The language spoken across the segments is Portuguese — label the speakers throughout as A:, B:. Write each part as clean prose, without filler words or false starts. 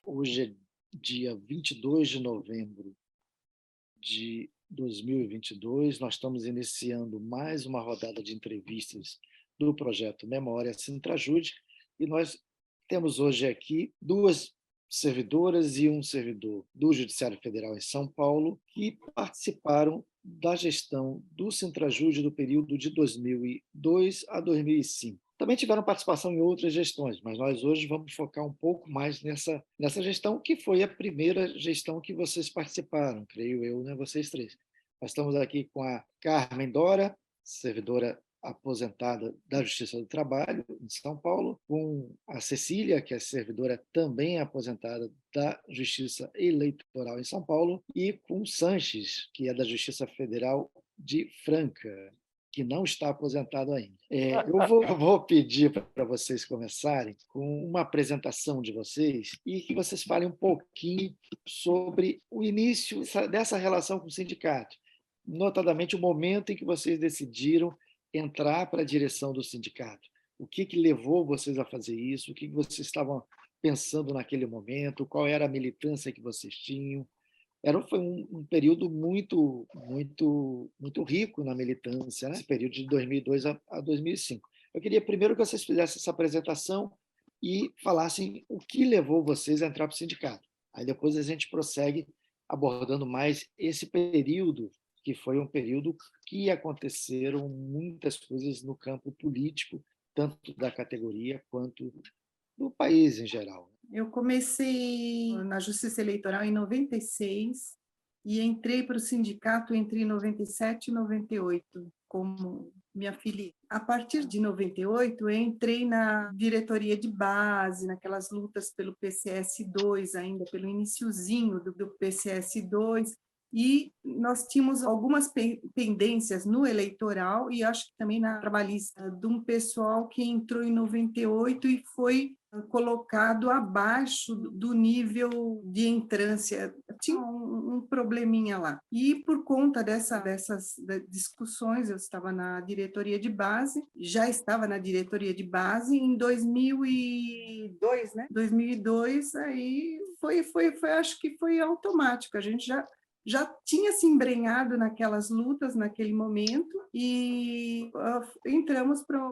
A: Hoje é dia 22 de novembro de 2022. Nós estamos iniciando mais uma rodada de entrevistas do projeto Memória Sintrajude e nós temos hoje aqui duas servidoras e um servidor do Judiciário Federal em São Paulo que participaram da gestão do Sintrajude do período de 2002 a 2005. Também tiveram participação em outras gestões, mas nós hoje vamos focar um pouco mais nessa gestão, que foi a primeira gestão que vocês participaram, creio eu, né, vocês três. Nós estamos aqui com a Carmen Dora, servidora aposentada da Justiça do Trabalho, em São Paulo, com a Cecília, que é servidora também aposentada da Justiça Eleitoral em São Paulo, e com o Sanches, que é da Justiça Federal de Franca, que não está aposentado ainda. Eu vou pedir para vocês começarem com uma apresentação de vocês e que vocês falem um pouquinho sobre o início dessa relação com o sindicato, notadamente o momento em que vocês decidiram entrar para a direção do sindicato. O que levou vocês a fazer isso? O que vocês estavam pensando naquele momento? Qual era a militância que vocês tinham? Foi um período muito rico na militância, né? Esse período de 2002 a 2005. Eu queria primeiro que vocês fizessem essa apresentação e falassem o que levou vocês a entrar para o sindicato. Aí depois a gente prossegue abordando mais esse período, que foi um período que aconteceram muitas coisas no campo político, tanto da categoria quanto do país em geral.
B: Eu comecei na Justiça Eleitoral em 96 e entrei para o sindicato entre 97 e 98, como minha filha. A partir de 98, eu entrei na diretoria de base, naquelas lutas pelo PCS2, ainda pelo iniciozinho do PCS2, e nós tínhamos algumas pendências no eleitoral e acho que também na trabalhista, de um pessoal que entrou em 98 e foi colocado abaixo do nível de entrância. Tinha um probleminha lá. E por conta dessas discussões, eu estava na diretoria de base, já estava na diretoria de base em 2002, né? 2002, aí acho que foi automático. A gente já tinha se embrenhado naquelas lutas naquele momento e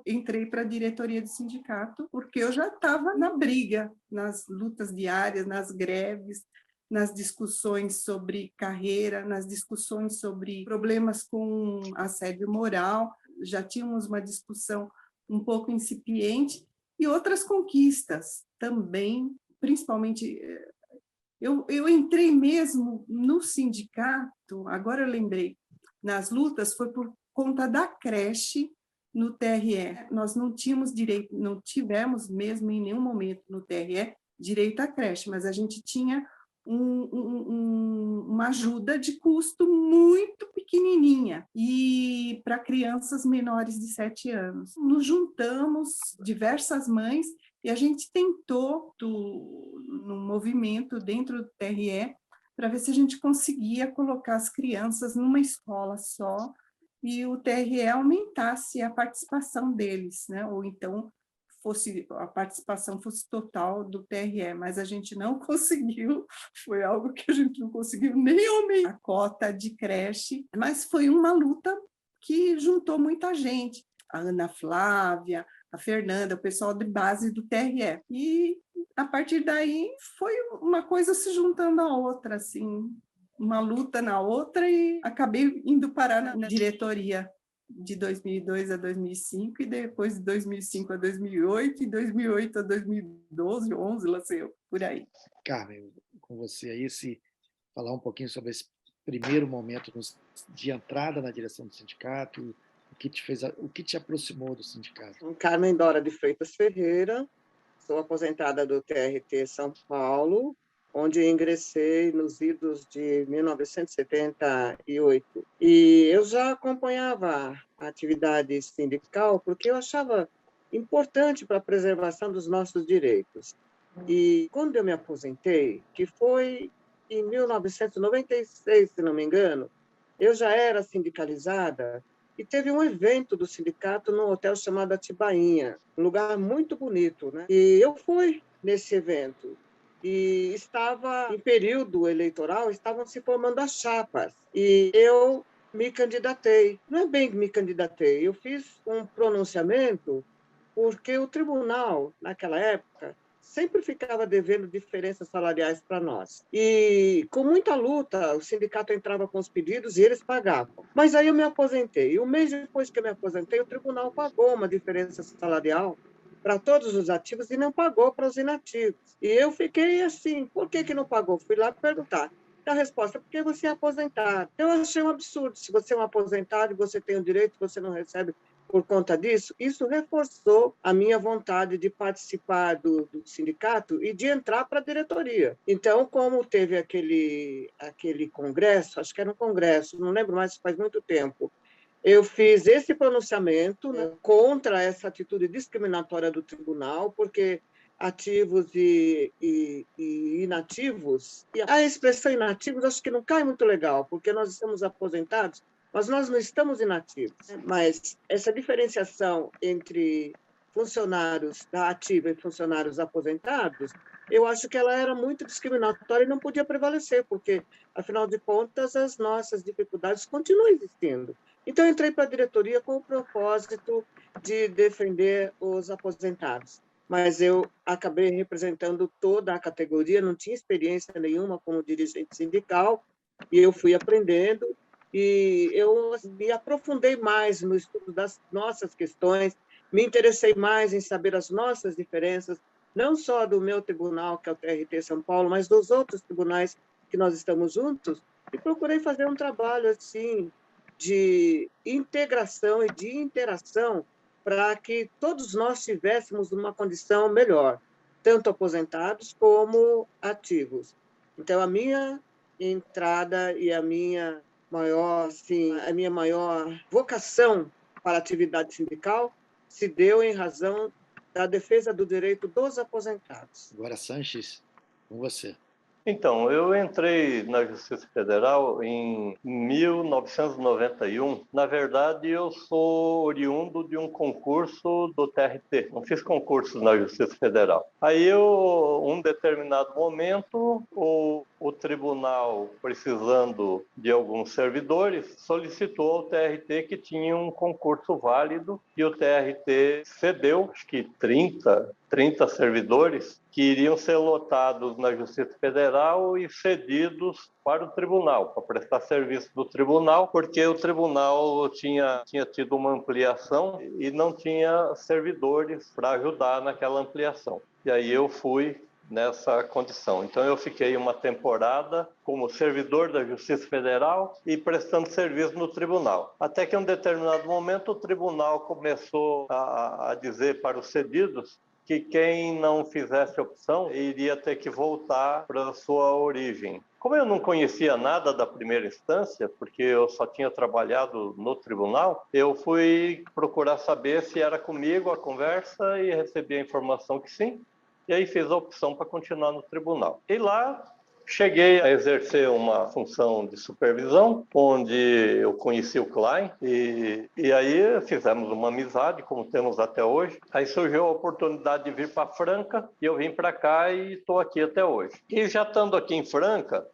B: entrei para a diretoria do sindicato porque eu já estava na briga, nas lutas diárias, nas greves, nas discussões sobre carreira, nas discussões sobre problemas com assédio moral. Já tínhamos uma discussão um pouco incipiente e outras conquistas também, principalmente. Eu entrei mesmo no sindicato, agora eu lembrei, nas lutas, foi por conta da creche no TRE. Nós não tínhamos direito, não tivemos mesmo em nenhum momento no TRE direito à creche, mas a gente tinha uma ajuda de custo muito pequenininha e para crianças menores de 7 anos. Nos juntamos, diversas mães, e a gente tentou, num movimento dentro do TRE, para ver se a gente conseguia colocar as crianças numa escola só e o TRE aumentasse a participação deles, né? Ou então a participação fosse total do TRE, mas a gente não conseguiu, foi algo que a gente não conseguiu nem aumentar a cota de creche, mas foi uma luta que juntou muita gente, a Ana Flávia, a Fernanda, o pessoal de base do TRE. E, a partir daí, foi uma coisa se juntando à outra, assim, uma luta na outra, e acabei indo parar na diretoria de 2002 a 2005, e depois de 2005 a 2008, e 2008 a 2012, 11, lá sei eu, por aí.
A: Carmen, com você aí, se falar um pouquinho sobre esse primeiro momento de entrada na direção do sindicato, o que te aproximou do sindicato?
C: Carmen Dora de Freitas Ferreira, sou aposentada do TRT São Paulo, onde ingressei nos idos de 1978. E eu já acompanhava a atividade sindical porque eu achava importante para a preservação dos nossos direitos. E quando eu me aposentei, que foi em 1996, se não me engano, eu já era sindicalizada e teve um evento do sindicato num hotel chamado Atibainha, um lugar muito bonito, né? E eu fui nesse evento. E estava em período eleitoral, estavam se formando as chapas. E eu me candidatei. Não é bem que me candidatei, eu fiz um pronunciamento porque o tribunal, naquela época, sempre ficava devendo diferenças salariais para nós. E, com muita luta, o sindicato entrava com os pedidos e eles pagavam. Mas aí eu me aposentei. E um mês depois que eu me aposentei, o tribunal pagou uma diferença salarial para todos os ativos e não pagou para os inativos. E eu fiquei assim, por que não pagou? Fui lá perguntar. A resposta, porque você é aposentado. Eu achei um absurdo. Se você é um aposentado e você tem o direito, você não recebe por conta disso, isso reforçou a minha vontade de participar do sindicato e de entrar para a diretoria. Então, como teve aquele congresso, acho que era um congresso, não lembro mais, faz muito tempo, eu fiz esse pronunciamento, né, contra essa atitude discriminatória do tribunal, porque ativos e inativos, e a expressão inativos acho que não cai muito legal, porque nós estamos aposentados, mas nós não estamos inativos. Mas essa diferenciação entre funcionários da ativa e funcionários aposentados, eu acho que ela era muito discriminatória e não podia prevalecer, porque, afinal de contas, as nossas dificuldades continuam existindo. Então, eu entrei para a diretoria com o propósito de defender os aposentados. Mas eu acabei representando toda a categoria, não tinha experiência nenhuma como dirigente sindical, e eu fui aprendendo, e eu me aprofundei mais no estudo das nossas questões, me interessei mais em saber as nossas diferenças, não só do meu tribunal, que é o TRT São Paulo, mas dos outros tribunais que nós estamos juntos, e procurei fazer um trabalho assim de integração e de interação para que todos nós tivéssemos uma condição melhor, tanto aposentados como ativos. Então, a minha entrada e a minha maior vocação para a atividade sindical se deu em razão da defesa do direito dos aposentados.
A: Agora, Sanches, com você.
D: Então, eu entrei na Justiça Federal em 1991. Na verdade, eu sou oriundo de um concurso do TRT. Não fiz concurso na Justiça Federal. Aí, um determinado momento, o tribunal, precisando de alguns servidores, solicitou ao TRT que tinha um concurso válido e o TRT cedeu, acho que 30 servidores que iriam ser lotados na Justiça Federal e cedidos para o tribunal, para prestar serviço do tribunal, porque o tribunal tinha tido uma ampliação e não tinha servidores para ajudar naquela ampliação. E aí eu fui nessa condição. Então eu fiquei uma temporada como servidor da Justiça Federal e prestando serviço no tribunal. Até que em um determinado momento o tribunal começou a dizer para os cedidos que quem não fizesse opção iria ter que voltar para a sua origem. Como eu não conhecia nada da primeira instância, porque eu só tinha trabalhado no tribunal, eu fui procurar saber se era comigo a conversa e recebi a informação que sim. E aí fiz a opção para continuar no tribunal. E lá cheguei a exercer uma função de supervisão, onde eu conheci o Klein, e aí fizemos uma amizade, como temos até hoje. Aí surgiu a oportunidade de vir para Franca, e eu vim para cá e estou aqui até hoje. E já estando aqui em Franca,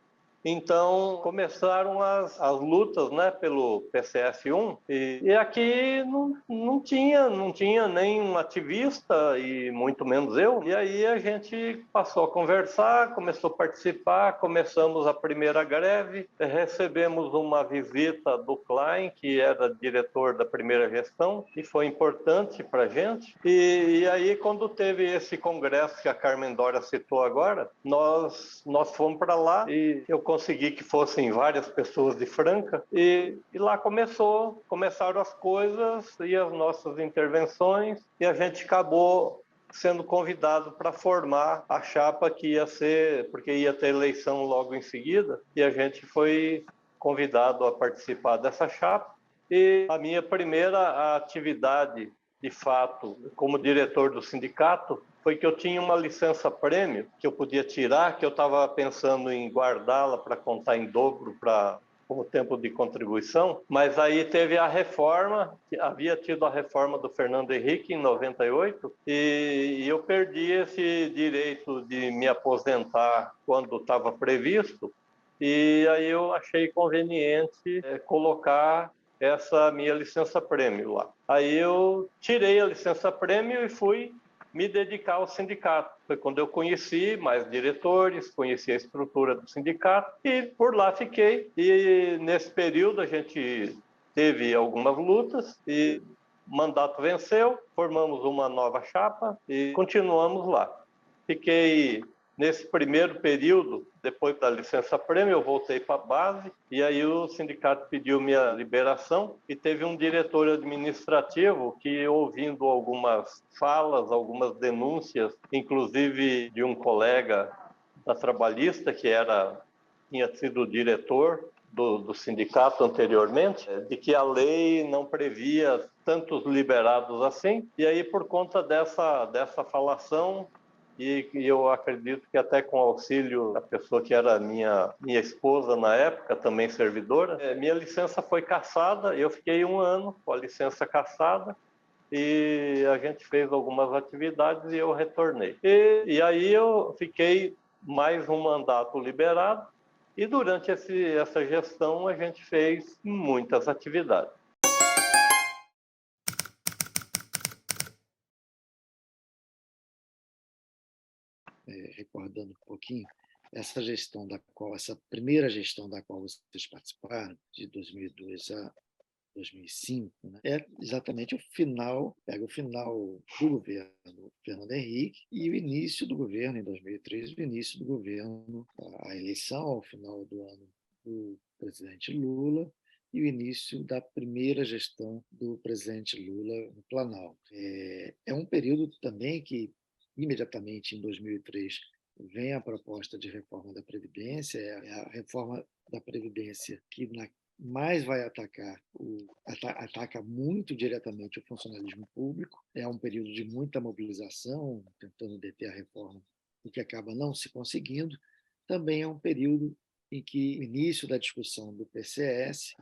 D: então começaram as lutas, né, pelo PCF1 e aqui não tinha nenhum ativista e muito menos eu. E aí a gente passou a conversar, começou a participar, começamos a primeira greve, recebemos uma visita do Klein, que era diretor da primeira gestão, e foi importante para a gente. E aí quando teve esse congresso que a Carmen Dória citou agora, nós fomos para lá e eu consegui que fossem várias pessoas de Franca e lá começaram as coisas e as nossas intervenções e a gente acabou sendo convidado para formar a chapa que ia ser, porque ia ter eleição logo em seguida, e a gente foi convidado a participar dessa chapa. E a minha primeira atividade de fato, como diretor do sindicato, foi que eu tinha uma licença-prêmio que eu podia tirar, que eu estava pensando em guardá-la para contar em dobro como tempo de contribuição, mas aí teve a reforma, havia tido a reforma do Fernando Henrique em 98, e eu perdi esse direito de me aposentar quando estava previsto, e aí eu achei conveniente colocar essa minha licença-prêmio lá. Aí eu tirei a licença-prêmio e fui me dedicar ao sindicato. Foi quando eu conheci mais diretores, conheci a estrutura do sindicato e por lá fiquei. E nesse período a gente teve algumas lutas e o mandato venceu, formamos uma nova chapa e continuamos lá. Fiquei nesse primeiro período, depois da licença-prêmio, eu voltei para a base e aí o sindicato pediu minha liberação e teve um diretor administrativo que, ouvindo algumas falas, algumas denúncias, inclusive de um colega da Trabalhista, que tinha sido diretor do sindicato anteriormente, de que a lei não previa tantos liberados assim, e aí por conta dessa falação, e eu acredito que até com auxílio da pessoa que era minha esposa na época, também servidora, minha licença foi cassada, eu fiquei 1 ano com a licença cassada, e a gente fez algumas atividades e eu retornei. E aí eu fiquei mais um mandato liberado, e durante essa gestão a gente fez muitas atividades.
A: Recordando um pouquinho, essa primeira gestão da qual vocês participaram, de 2002 a 2005, né, é exatamente pega o final do governo Fernando Henrique e o início do governo, em 2003, o início do governo, a eleição ao final do ano do presidente Lula e o início da primeira gestão do presidente Lula no Planalto. É um período também que, imediatamente em 2003, vem a proposta de reforma da Previdência, é a reforma da Previdência que mais vai ataca muito diretamente o funcionalismo público. É um período de muita mobilização, tentando deter a reforma, o que acaba não se conseguindo. Também é um período em que o início da discussão do PCS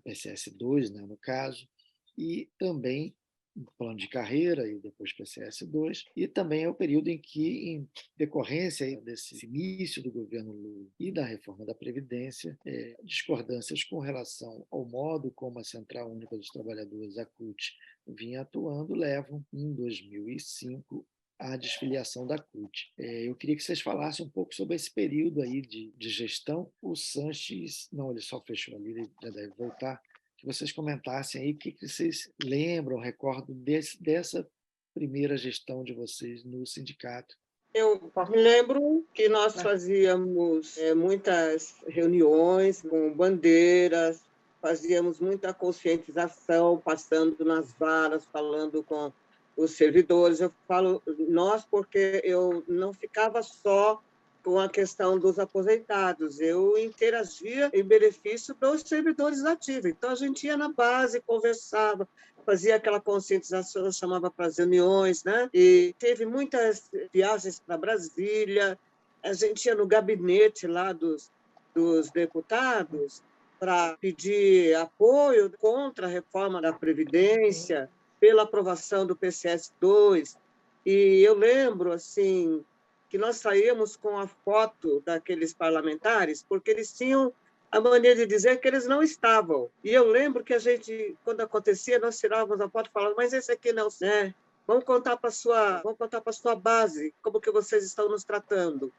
A: 2, né, no caso, e também plano de carreira e depois PCS2, e também é o período em que, em decorrência desse início do governo Lula e da reforma da Previdência, discordâncias com relação ao modo como a Central Única dos Trabalhadores, a CUT, vinha atuando, levam, em 2005, à desfiliação da CUT. Eu queria que vocês falassem um pouco sobre esse período aí de gestão. O Sanches, não, ele só fechou ali, ele já deve voltar, que vocês comentassem aí o que vocês lembram, recordam dessa primeira gestão de vocês no sindicato.
C: Eu me lembro que nós fazíamos muitas reuniões com bandeiras, fazíamos muita conscientização, passando nas varas, falando com os servidores. Eu falo nós porque eu não ficava só com a questão dos aposentados, eu interagia em benefício dos servidores ativos. Então, a gente ia na base, conversava, fazia aquela conscientização, chamava para as reuniões, né? E teve muitas viagens para Brasília, a gente ia no gabinete lá dos deputados para pedir apoio contra a reforma da Previdência, pela aprovação do PCS2. E eu lembro, assim, que nós saíamos com a foto daqueles parlamentares, porque eles tinham a maneira de dizer que eles não estavam. E eu lembro que a gente, quando acontecia, nós tirávamos a foto e falávamos, mas esse aqui não, né? Vamos contar para a sua base como que vocês estão nos tratando.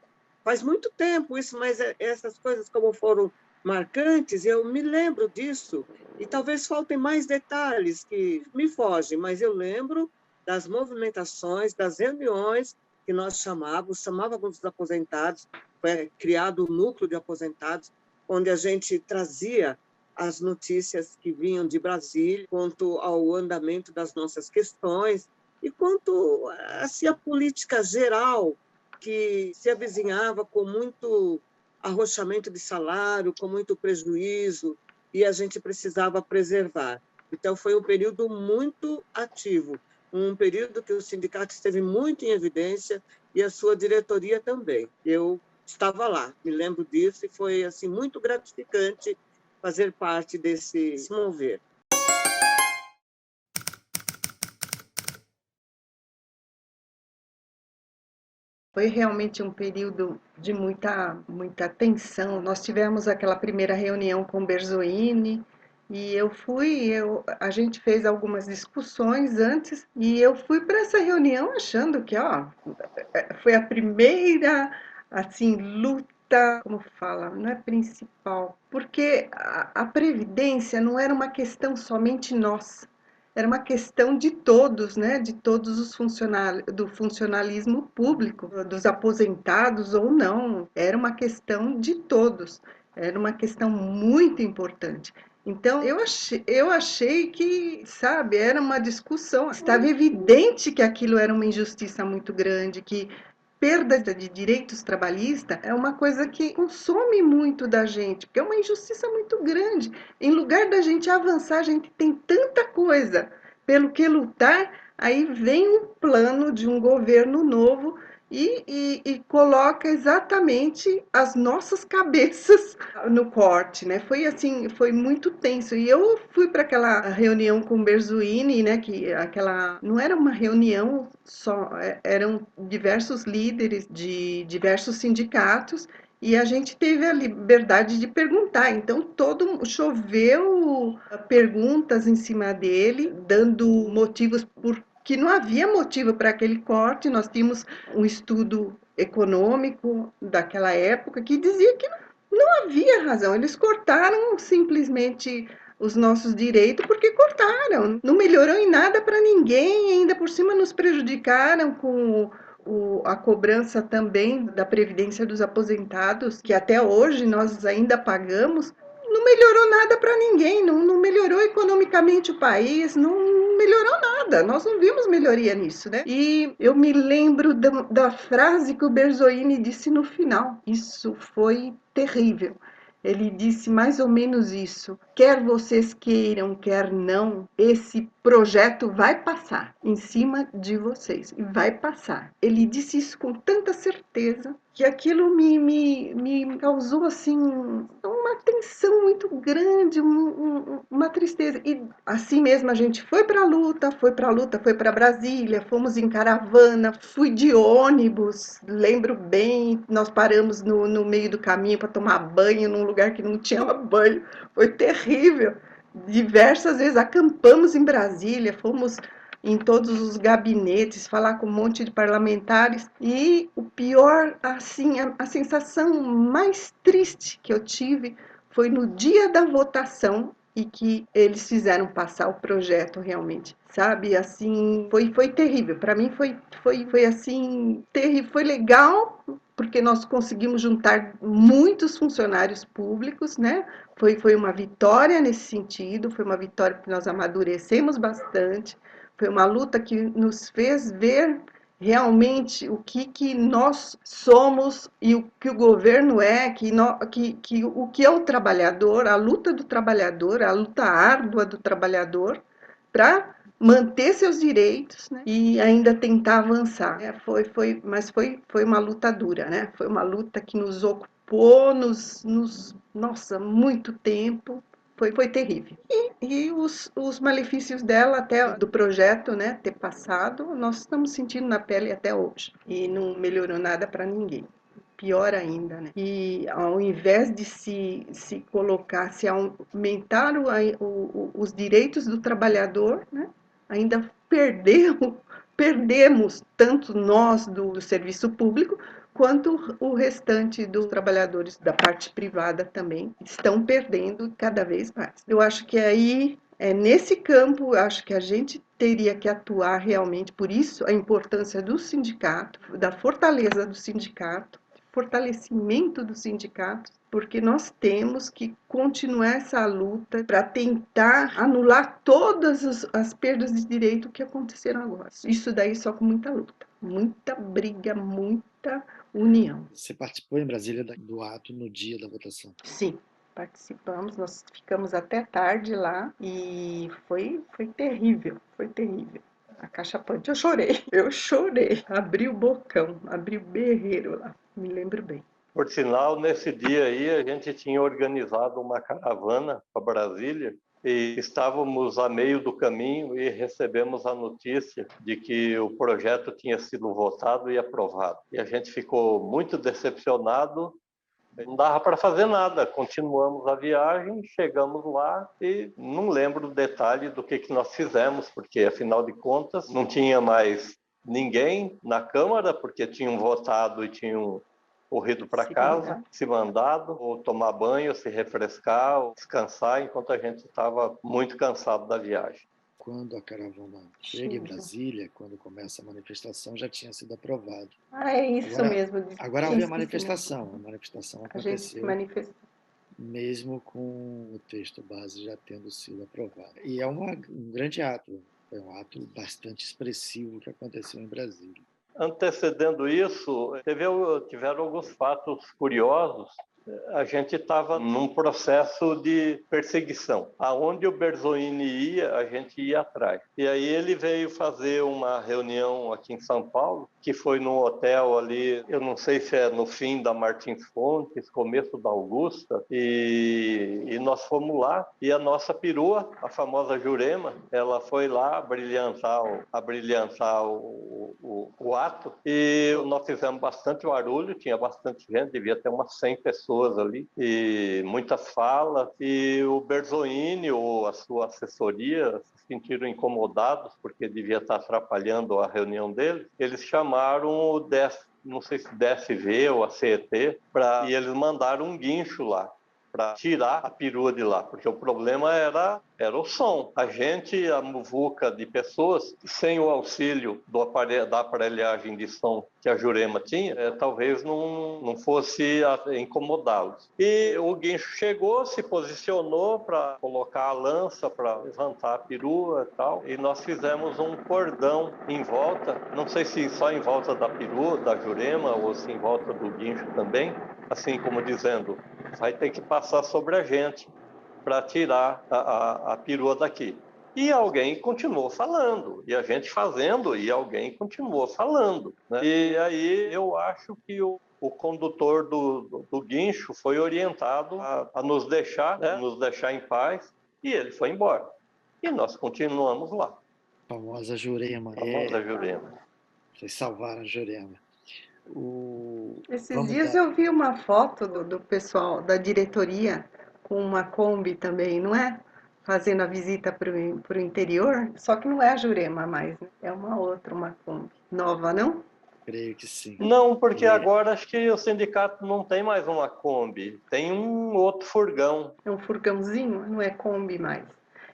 C: Faz muito tempo isso, mas essas coisas como foram marcantes, eu me lembro disso. E talvez faltem mais detalhes que me fogem, mas eu lembro das movimentações, das reuniões que nós chamávamos os aposentados, foi criado o núcleo de aposentados, onde a gente trazia as notícias que vinham de Brasília quanto ao andamento das nossas questões e quanto assim, a política geral que se avizinhava com muito arrochamento de salário, com muito prejuízo, e a gente precisava preservar. Então, foi um período muito ativo. um período que o sindicato esteve muito em evidência e a sua diretoria também. Eu estava lá, me lembro disso, e foi assim muito gratificante fazer parte desse mover.
B: Foi realmente um período de muita tensão. Nós tivemos aquela primeira reunião com o Berzoini e a gente fez algumas discussões antes e eu fui para essa reunião achando que, foi a primeira, assim, luta, como fala, não é principal, porque a previdência não era uma questão somente nossa. Era uma questão de todos, né? De todos os funcionários, do funcionalismo público, dos aposentados ou não. Era uma questão de todos. Era uma questão muito importante. Então, eu achei que, sabe, era uma discussão. Estava evidente que aquilo era uma injustiça muito grande, que perda de direitos trabalhistas é uma coisa que consome muito da gente, porque é uma injustiça muito grande. Em lugar da gente avançar, a gente tem tanta coisa pelo que lutar, aí vem um plano de um governo novo e coloca exatamente as nossas cabeças no corte, né? Foi assim, foi muito tenso. E eu fui para aquela reunião com o Berzoini, né? Que aquela não era uma reunião só, eram diversos líderes de diversos sindicatos e a gente teve a liberdade de perguntar. Então, choveu perguntas em cima dele, dando motivos que não havia motivo para aquele corte. Nós tínhamos um estudo econômico daquela época que dizia que não havia razão. Eles cortaram simplesmente os nossos direitos porque cortaram. Não melhorou em nada para ninguém, ainda por cima nos prejudicaram com a cobrança também da Previdência dos Aposentados, que até hoje nós ainda pagamos. Não melhorou nada para ninguém, não melhorou economicamente o país, não melhorou nada. Nós não vimos melhoria nisso, né? E eu me lembro da frase que o Berzoini disse no final. Isso foi terrível. Ele disse mais ou menos isso: quer vocês queiram, quer não, esse projeto vai passar em cima de vocês, e vai passar. Ele disse isso com tanta certeza que aquilo me causou assim uma tensão muito grande, uma tristeza. E assim mesmo a gente foi para a luta, foi para Brasília, fomos em caravana, fui de ônibus, lembro bem, nós paramos no meio do caminho para tomar banho num lugar que não tinha banho, foi terrível. Diversas vezes acampamos em Brasília, fomos em todos os gabinetes, falar com um monte de parlamentares. E o pior, assim, a sensação mais triste que eu tive foi no dia da votação e que eles fizeram passar o projeto realmente, sabe? Assim, foi terrível. Para mim foi assim, terrível. Foi legal porque nós conseguimos juntar muitos funcionários públicos, né? Foi uma vitória nesse sentido, foi uma vitória porque nós amadurecemos bastante. Foi uma luta que nos fez ver realmente o que nós somos e o que o governo é, o que é o trabalhador, a luta do trabalhador, a luta árdua do trabalhador para manter seus direitos, né, e ainda tentar avançar. Mas foi uma luta dura, né? Foi uma luta que nos ocupou, nossa, muito tempo. Foi terrível. E os malefícios dela, até do projeto, né, ter passado, nós estamos sentindo na pele até hoje. E não melhorou nada para ninguém. Pior ainda, né? E ao invés de se colocar, se aumentar os direitos do trabalhador, né, ainda perdemos tanto nós do serviço público, quanto o restante dos trabalhadores da parte privada também estão perdendo cada vez mais. Eu acho que aí, nesse campo, eu acho que a gente teria que atuar realmente, por isso a importância do sindicato, da fortaleza do sindicato, fortalecimento dos sindicatos, porque nós temos que continuar essa luta para tentar anular todas as perdas de direito que aconteceram agora. Isso daí só com muita luta, muita briga, muita união.
A: Você participou em Brasília do ato no dia da votação?
B: Sim, participamos, nós ficamos até tarde lá e foi terrível, foi terrível.
E: a Caixa Punch, eu chorei, abri o bocão, abri o berreiro lá, me lembro bem.
D: Por sinal, nesse dia aí, a gente tinha organizado uma caravana para Brasília e estávamos a meio do caminho e recebemos a notícia de que o projeto tinha sido votado e aprovado. E a gente ficou muito decepcionado, não dava para fazer nada. Continuamos a viagem, chegamos lá e não lembro o detalhe do que nós fizemos, porque, afinal de contas, não tinha mais ninguém na Câmara, porque tinham votado e tinham corrido para casa, se mandado, ou tomar banho, se refrescar, ou descansar, enquanto a gente estava muito cansado da viagem.
A: Quando a caravana chega em Brasília, quando começa a manifestação, já tinha sido aprovado.
E: É isso mesmo.
A: Agora houve a manifestação. A manifestação aconteceu mesmo com o texto base já tendo sido aprovado. E é um grande ato, é um ato bastante expressivo que aconteceu em Brasília.
D: Antecedendo isso, tiveram alguns fatos curiosos. A gente estava num processo de perseguição. Aonde o Berzoini ia, a gente ia atrás. E aí ele veio fazer uma reunião aqui em São Paulo, que foi num hotel ali, eu não sei se é no fim da Martins Fontes, começo da Augusta, e nós fomos lá, e a nossa perua, a famosa Jurema, ela foi lá abrilhantar o ato, e nós fizemos bastante barulho, tinha bastante gente, devia ter umas 100 pessoas ali, e muitas falas, e o Berzoini ou a sua assessoria se sentiram incomodados porque devia estar atrapalhando a reunião deles. Eles chamaram o não sei se DSV ou a CET, e eles mandaram um guincho lá para tirar a perua de lá, porque o problema era o som. A gente, a muvuca de pessoas, sem o auxílio da aparelhagem de som que a Jurema tinha, talvez não fosse incomodá-los. E o guincho chegou, se posicionou para colocar a lança, para levantar a perua e tal, e nós fizemos um cordão em volta, não sei se só em volta da perua, da Jurema, ou se em volta do guincho também, assim como dizendo, vai ter que passar sobre a gente para tirar a perua daqui. E alguém continuou falando, e a gente fazendo, e alguém continuou falando, né? E aí eu acho que o condutor do guincho foi orientado a nos deixar, né? Nos deixar em paz, e ele foi embora. E nós continuamos lá.
A: Famosa Jurema.
D: Famosa Jurema.
A: Vocês salvaram a Jurema.
E: Esses dias eu vi uma foto do pessoal da diretoria com uma Kombi também, não é? Fazendo a visita para o interior, só que não é a Jurema mais, né? É uma outra, uma Kombi. Nova, não?
A: Creio que sim.
D: Não, porque agora acho que o sindicato não tem mais uma Kombi, tem um outro furgão.
E: É um furgãozinho, não é Kombi mais.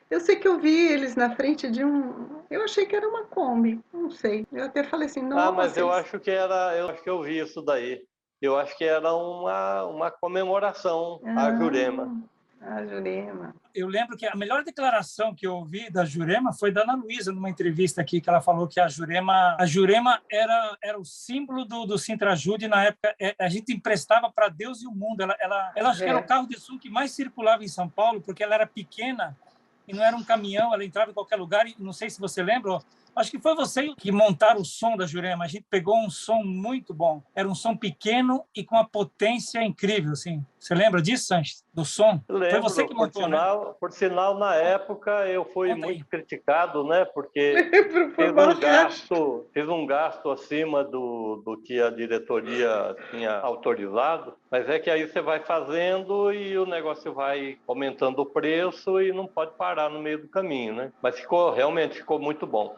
E: Eu sei que eu vi eles na frente de um. Eu achei que era uma Kombi, não sei. Eu até falei assim, nossa.
D: Mas eu acho que eu vi isso daí. Eu acho que era uma comemoração à Jurema.
E: A Jurema.
F: Eu lembro que a melhor declaração que eu ouvi da Jurema foi da Ana Luísa, numa entrevista aqui, que ela falou que a Jurema era o símbolo do Sintrajude. Na época, a gente emprestava para Deus e o mundo. Ela acho que era o carro de som que mais circulava em São Paulo, porque ela era pequena e não era um caminhão, ela entrava em qualquer lugar. E não sei se você lembra, acho que foi você que montaram o som da Jurema. A gente pegou um som muito bom. Era um som pequeno e com uma potência incrível, assim. Você lembra disso, Sanches? Do som?
D: Lembro,
F: foi você que montou,
D: por sinal, na época, eu fui muito criticado, né? Porque fiz um gasto acima do que a diretoria tinha autorizado. Mas é que aí você vai fazendo e o negócio vai aumentando o preço e não pode parar no meio do caminho, né? Mas realmente ficou muito bom.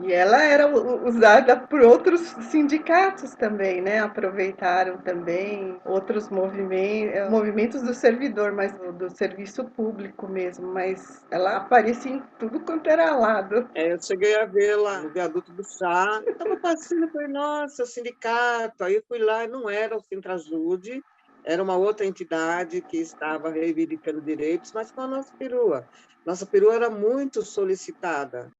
E: E ela era usada por outros sindicatos também, né? Aproveitaram também outros movimentos do servidor, mas do serviço público mesmo. Mas ela aparecia em tudo quanto era lado.
C: Eu cheguei a ver lá no viaduto do Chá. Eu estava passando e falei, nossa, sindicato. Aí eu fui lá e não era o Sintrajude, era uma outra entidade que estava reivindicando direitos, mas com a nossa perua. Nossa perua era muito solicitada.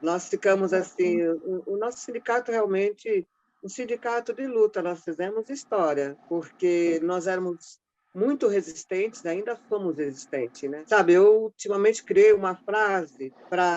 C: Nós ficamos assim, o nosso sindicato realmente um sindicato de luta, nós fizemos história, porque nós éramos muito resistentes, ainda somos resistentes, né? Sabe, eu ultimamente criei uma frase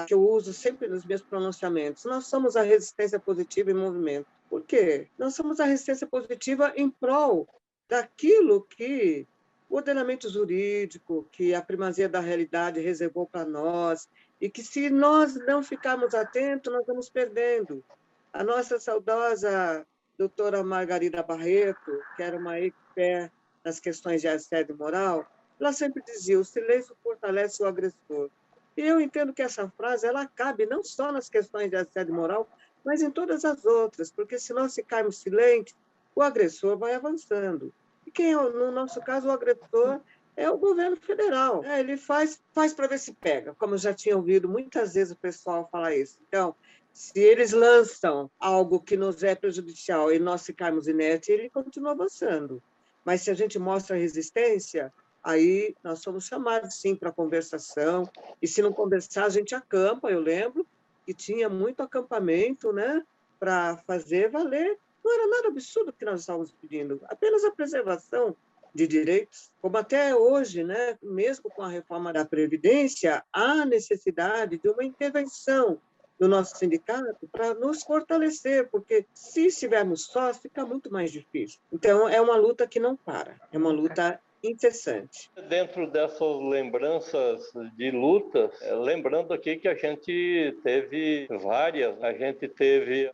C: que eu uso sempre nos meus pronunciamentos. Nós somos a resistência positiva em movimento. Por quê? Nós somos a resistência positiva em prol daquilo que o ordenamento jurídico, que a primazia da realidade reservou para nós, e que se nós não ficarmos atentos, nós vamos perdendo. A nossa saudosa doutora Margarida Barreto, que era uma expert nas questões de assédio moral, ela sempre dizia: o silêncio fortalece o agressor. E eu entendo que essa frase ela cabe não só nas questões de assédio moral, mas em todas as outras, porque se nós ficarmos silentes, o agressor vai avançando. E quem, no nosso caso, o agressor é o governo federal. Ele faz para ver se pega, como eu já tinha ouvido muitas vezes o pessoal falar isso. Então, se eles lançam algo que nos é prejudicial e nós ficarmos inertes, ele continua avançando. Mas se a gente mostra resistência, aí nós somos chamados, sim, para conversação. E se não conversar, a gente acampa. Eu lembro que tinha muito acampamento, né, para fazer valer. Não era nada absurdo o que nós estávamos pedindo, apenas a preservação de direitos. Como até hoje, né, mesmo com a reforma da Previdência, há necessidade de uma intervenção do nosso sindicato para nos fortalecer, porque se estivermos sós, fica muito mais difícil. Então, é uma luta que não para, é uma luta incessante.
D: Dentro dessas lembranças de lutas, lembrando aqui que a gente teve várias, a gente teve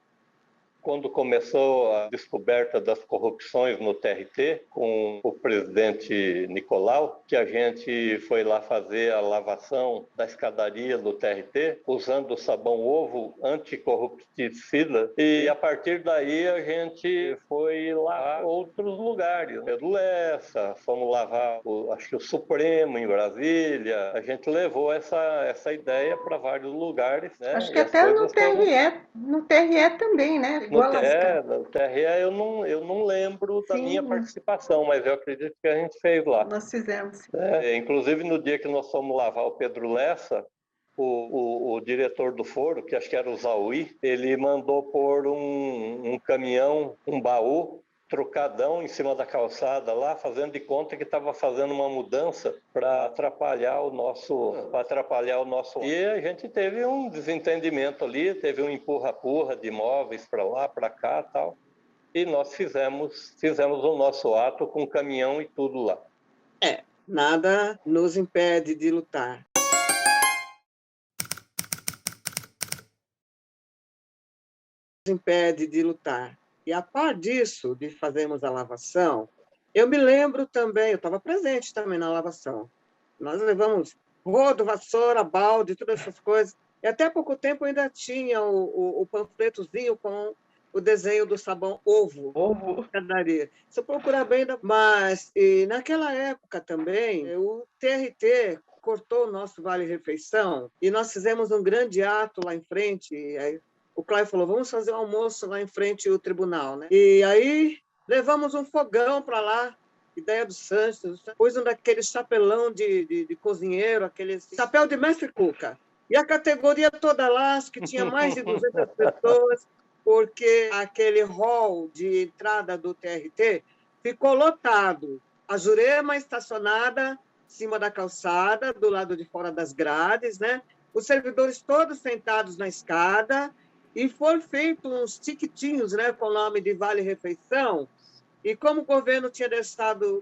D: quando começou a descoberta das corrupções no TRT, com o presidente Nicolau, que a gente foi lá fazer a lavação da escadaria do TRT, usando o sabão ovo anticorrupticida, e a partir daí a gente foi lá a outros lugares. Pedro Lessa, fomos lavar, acho que o Supremo em Brasília, a gente levou essa ideia para vários lugares. Né?
E: Acho que até no TRE também, né?
D: No TRE eu não lembro da minha participação, mas eu acredito que a gente fez lá.
E: Nós fizemos.
D: Inclusive, no dia que nós fomos lavar o Pedro Lessa, o diretor do foro, que acho que era o Zauí, ele mandou pôr um caminhão, um baú, trocadão em cima da calçada lá, fazendo de conta que estava fazendo uma mudança para atrapalhar o nosso. E a gente teve um desentendimento ali, teve um empurra-purra de imóveis para lá, para cá, tal. E nós fizemos o nosso ato com caminhão e tudo lá.
C: Nada nos impede de lutar. Nos impede de lutar. E, a par disso, de fazermos a lavação, eu me lembro também, eu estava presente também na lavação. Nós levamos rodo, vassoura, balde, todas essas coisas. E até pouco tempo ainda tinha o panfletozinho com o desenho do sabão ovo. Se eu procurar bem... Mas, naquela época também, o TRT cortou o nosso vale-refeição e nós fizemos um grande ato lá em frente. Aí, o Cláudio falou: vamos fazer um almoço lá em frente ao tribunal, né? E aí levamos um fogão para lá, ideia do Santos, pôs um daqueles chapelão de cozinheiro, aquele chapéu de mestre cuca. E a categoria toda lá, acho que tinha mais de 200 pessoas, porque aquele hall de entrada do TRT ficou lotado. A Jurema estacionada em cima da calçada, do lado de fora das grades, né? Os servidores todos sentados na escada, e foram feitos uns tiquitinhos, né, com o nome de Vale-Refeição, e como o governo tinha deixado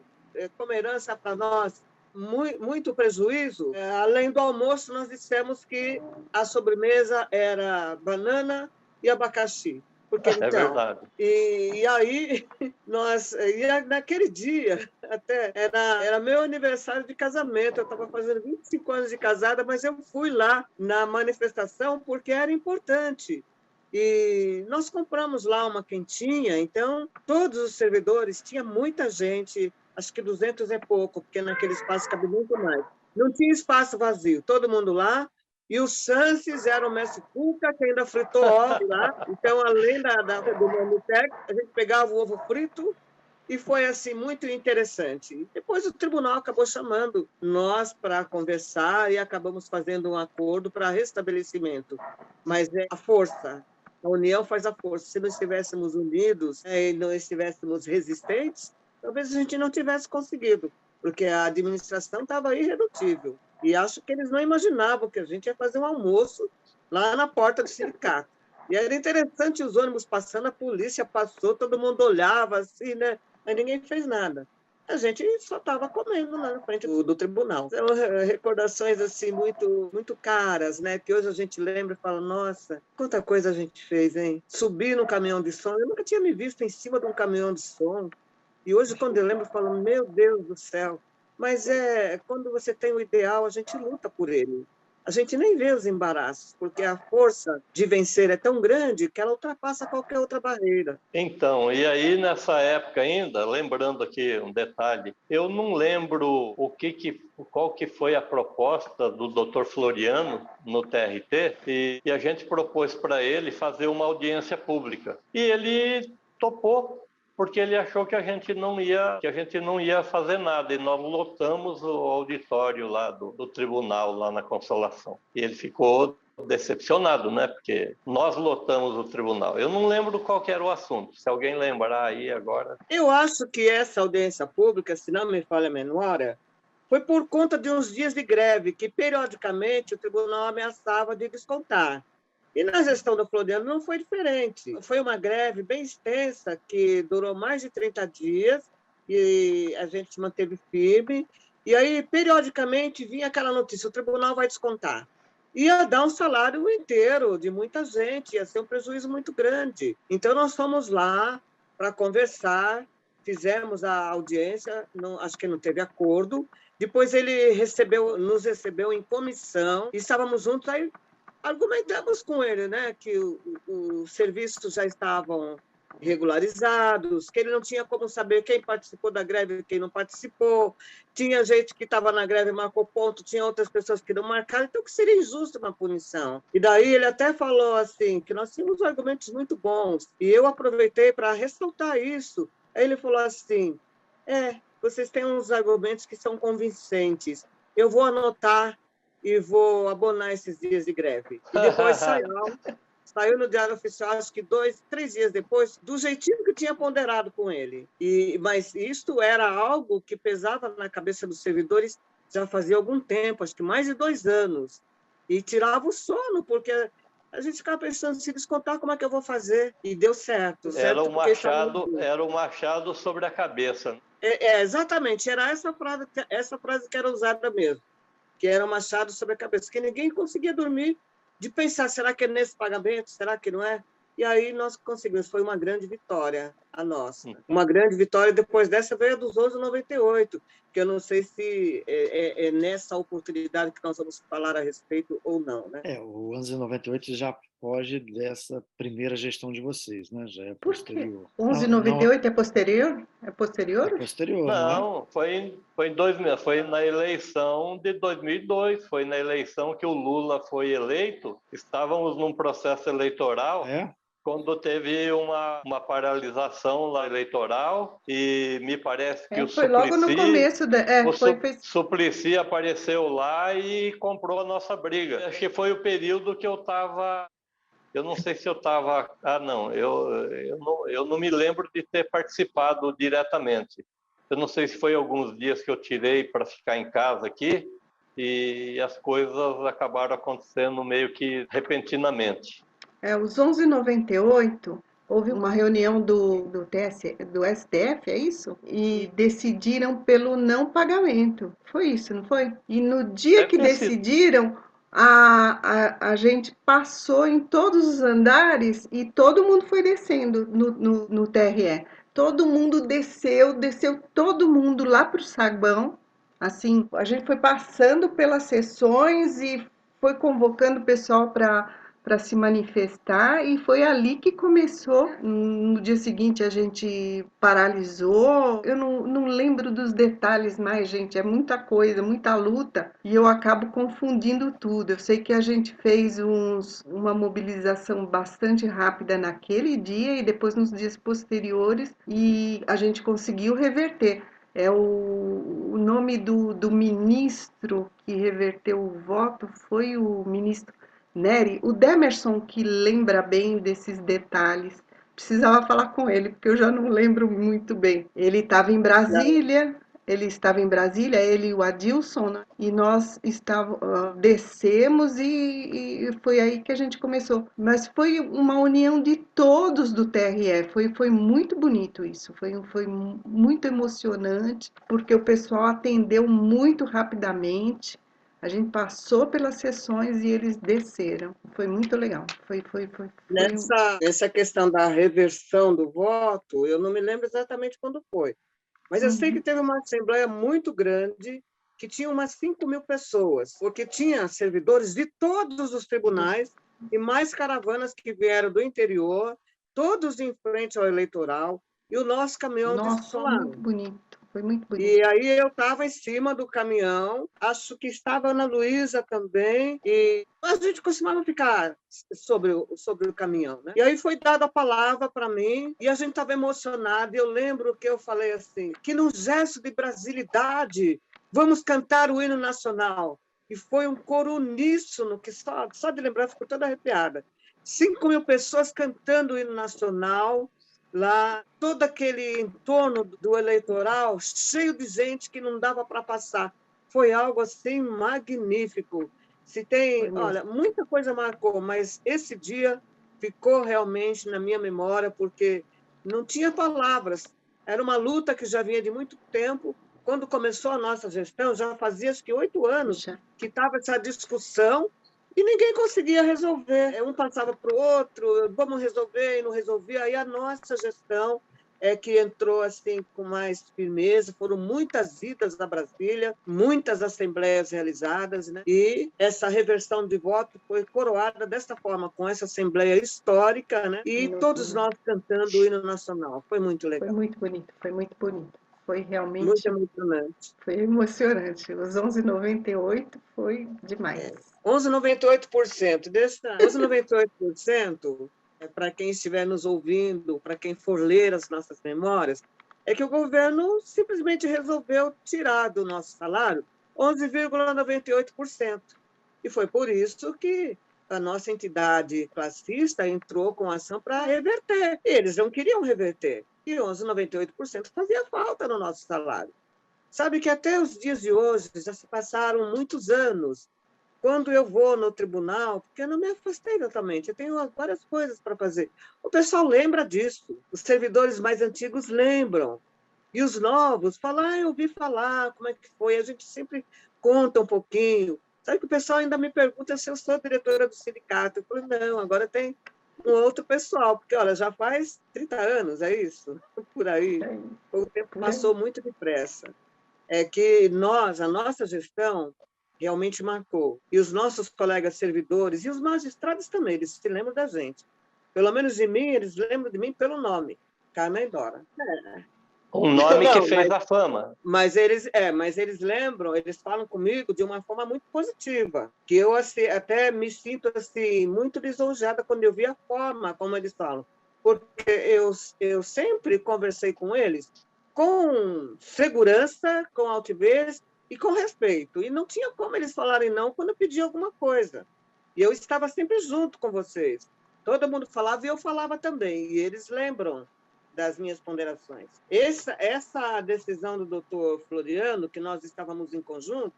C: como herança para nós muito prejuízo, além do almoço, nós dissemos que a sobremesa era banana e abacaxi. Porque, então,
D: verdade.
C: E aí, naquele dia, até era meu aniversário de casamento, eu estava fazendo 25 anos de casada, mas eu fui lá na manifestação porque era importante. E nós compramos lá uma quentinha, então todos os servidores, tinha muita gente, acho que 200 é pouco, porque naquele espaço cabe muito mais. Não tinha espaço vazio, todo mundo lá, e o Sanches era o mestre cuca, que ainda fritou ovo lá, então além do Manutec, a gente pegava o ovo frito, e foi assim muito interessante. Depois o tribunal acabou chamando nós para conversar e acabamos fazendo um acordo para restabelecimento. Mas a força A união faz a força. Se não estivéssemos unidos, e não estivéssemos resistentes, talvez a gente não tivesse conseguido, porque a administração estava irredutível. E acho que eles não imaginavam que a gente ia fazer um almoço lá na porta do sindicato. E era interessante os ônibus passando, a polícia passou, todo mundo olhava assim, né? Mas ninguém fez nada. A gente só estava comendo lá na frente do tribunal. São recordações assim muito caras, né? Que hoje a gente lembra e fala, nossa, quanta coisa a gente fez, hein? Subir no caminhão de som, eu nunca tinha me visto em cima de um caminhão de som. E hoje, quando eu lembro, eu falo, meu Deus do céu. Mas quando você tem o ideal, a gente luta por ele. A gente nem vê os embaraços, porque a força de vencer é tão grande que ela ultrapassa qualquer outra barreira.
D: Então, e aí nessa época ainda, lembrando aqui um detalhe, eu não lembro qual que foi a proposta do Dr. Floriano no TRT, e a gente propôs para ele fazer uma audiência pública. E ele topou, porque ele achou que a gente não ia fazer nada, e nós lotamos o auditório lá do tribunal, lá na Consolação. E ele ficou decepcionado, né? Porque nós lotamos o tribunal. Eu não lembro qual que era o assunto, se alguém lembrar aí agora.
C: Eu acho que essa audiência pública, se não me falha a memória, foi por conta de uns dias de greve, que periodicamente o tribunal ameaçava de descontar. E na gestão do Floriano não foi diferente. Foi uma greve bem extensa, que durou mais de 30 dias, e a gente se manteve firme. E aí, periodicamente, vinha aquela notícia, o tribunal vai descontar. Ia dar um salário inteiro de muita gente, ia ser um prejuízo muito grande. Então, nós fomos lá para conversar, fizemos a audiência, acho que não teve acordo. Depois ele nos recebeu em comissão, e estávamos juntos, aí argumentamos com ele, né, que os serviços já estavam regularizados, que ele não tinha como saber quem participou da greve e quem não participou, tinha gente que estava na greve e marcou ponto, tinha outras pessoas que não marcaram, então que seria injusto uma punição. E daí ele até falou assim, que nós tínhamos argumentos muito bons, e eu aproveitei para ressaltar isso. Aí ele falou assim, vocês têm uns argumentos que são convincentes, eu vou anotar e vou abonar esses dias de greve. E depois saiu no Diário Oficial, acho que 2, 3 dias depois, do jeitinho que tinha ponderado com ele. Mas isto era algo que pesava na cabeça dos servidores já fazia algum tempo, acho que mais de 2 anos. E tirava o sono, porque a gente ficava pensando, se descontar, como é que eu vou fazer? E deu certo.
D: Era o machado sobre a cabeça.
C: Exatamente, era essa frase que era usada mesmo, que era um machado sobre a cabeça, que ninguém conseguia dormir de pensar, será que é nesse pagamento, será que não é? E aí nós conseguimos, foi uma grande vitória a nossa. Uma grande vitória, depois dessa veio a dos 11,98, que eu não sei se é nessa oportunidade que nós vamos falar a respeito ou não, né?
A: O 11,98 já foge dessa primeira gestão de vocês, né? Já é posterior.
E: 11,98 é posterior? É posterior?
A: É posterior,
D: não, foi em 2000, foi na eleição de 2002, foi na eleição que o Lula foi eleito. Estávamos num processo eleitoral. Quando teve uma paralisação lá eleitoral, e me parece que o
E: foi logo no começo
D: Suplicy apareceu lá e comprou a nossa briga. Acho que foi o período que eu estava. Eu não sei se eu estava. Eu não me lembro de ter participado diretamente. Eu não sei se foi alguns dias que eu tirei para ficar em casa aqui, e as coisas acabaram acontecendo meio que repentinamente.
E: Os 11,98, houve uma reunião do STF, é isso? E decidiram pelo não pagamento. Foi isso, não foi? E no dia que decidiram, a gente passou em todos os andares e todo mundo foi descendo no TRE. Todo mundo desceu todo mundo lá para o saguão. Assim, a gente foi passando pelas sessões e foi convocando o pessoal para se manifestar, e foi ali que começou. No dia seguinte a gente paralisou. Eu não lembro dos detalhes mais, gente, é muita coisa, muita luta, e eu acabo confundindo tudo. Eu sei que a gente fez uma mobilização bastante rápida naquele dia e depois nos dias posteriores, e a gente conseguiu reverter. O nome do ministro que reverteu o voto foi o ministro Nery, o Demerson, que lembra bem desses detalhes, precisava falar com ele, porque eu já não lembro muito bem. Ele estava em Brasília, ele e o Adilson, né? E nós descemos e foi aí que a gente começou. Mas foi uma união de todos do TRE, foi muito bonito isso, foi muito emocionante, porque o pessoal atendeu muito rapidamente. A gente passou pelas sessões e eles desceram. Foi muito legal.
C: Nessa questão da reversão do voto, eu não me lembro exatamente quando foi, mas eu sei que teve uma assembleia muito grande, que tinha umas 5.000 pessoas, porque tinha servidores de todos os tribunais e mais caravanas que vieram do interior, todos em frente ao eleitoral, e o nosso caminhão desfilando.
E: Muito bonito, foi muito bonito.
C: E aí eu estava em cima do caminhão, acho que estava a Ana Luísa também, e a gente costumava ficar sobre o caminhão, né? E aí foi dada a palavra para mim, e a gente estava emocionado, e eu lembro que eu falei assim, que num gesto de brasilidade, vamos cantar o hino nacional. E foi um coro uníssono, que só de lembrar ficou toda arrepiada. 5.000 pessoas cantando o hino nacional, lá, todo aquele entorno do eleitoral, cheio de gente que não dava para passar. Foi algo assim magnífico. Olha, muita coisa marcou, mas esse dia ficou realmente na minha memória, porque não tinha palavras. Era uma luta que já vinha de muito tempo. Quando começou a nossa gestão, já fazia acho que 8 anos que estava essa discussão, e ninguém conseguia resolver. Um passava para o outro, vamos resolver, e não resolvia. Aí a nossa gestão é que entrou assim com mais firmeza. Foram muitas idas a Brasília, muitas assembleias realizadas, né? E essa reversão de voto foi coroada dessa forma, com essa assembleia histórica, né? E todos nós cantando o hino nacional. Foi muito legal.
E: Foi muito bonito, foi muito bonito. Foi realmente...
C: Muito emocionante.
E: Foi emocionante. Os 11,98 foi demais.
C: 11,98%. 11,98%, para quem estiver nos ouvindo, para quem for ler as nossas memórias, é que o governo simplesmente resolveu tirar do nosso salário 11,98%. E foi por isso que a nossa entidade classista entrou com ação para reverter. Eles não queriam reverter. E 11,98% fazia falta no nosso salário. Sabe que até os dias de hoje já se passaram muitos anos. Quando eu vou no tribunal, porque eu não me afastei totalmente, eu tenho várias coisas para fazer. O pessoal lembra disso, os servidores mais antigos lembram. E os novos falam, eu ouvi falar, como é que foi? A gente sempre conta um pouquinho. Sabe que o pessoal ainda me pergunta se eu sou diretora do sindicato. Eu falo, não, agora tem um outro pessoal, porque, olha, já faz 30 anos, é isso? Por aí. O tempo passou muito depressa. É que a nossa gestão realmente marcou. E os nossos colegas servidores, e os magistrados também, eles se lembram da gente. Pelo menos de mim, eles lembram de mim pelo nome, Carmen Dora.
D: Um nome que fez a fama.
C: Mas eles lembram, eles falam comigo de uma forma muito positiva, que eu assim, até me sinto assim, muito lisonjeada quando eu vi a forma como eles falam. Porque eu sempre conversei com eles com segurança, com altivez e com respeito. E não tinha como eles falarem não quando eu pedia alguma coisa. E eu estava sempre junto com vocês. Todo mundo falava e eu falava também. E eles lembram das minhas ponderações. Essa decisão do doutor Floriano, que nós estávamos em conjunto,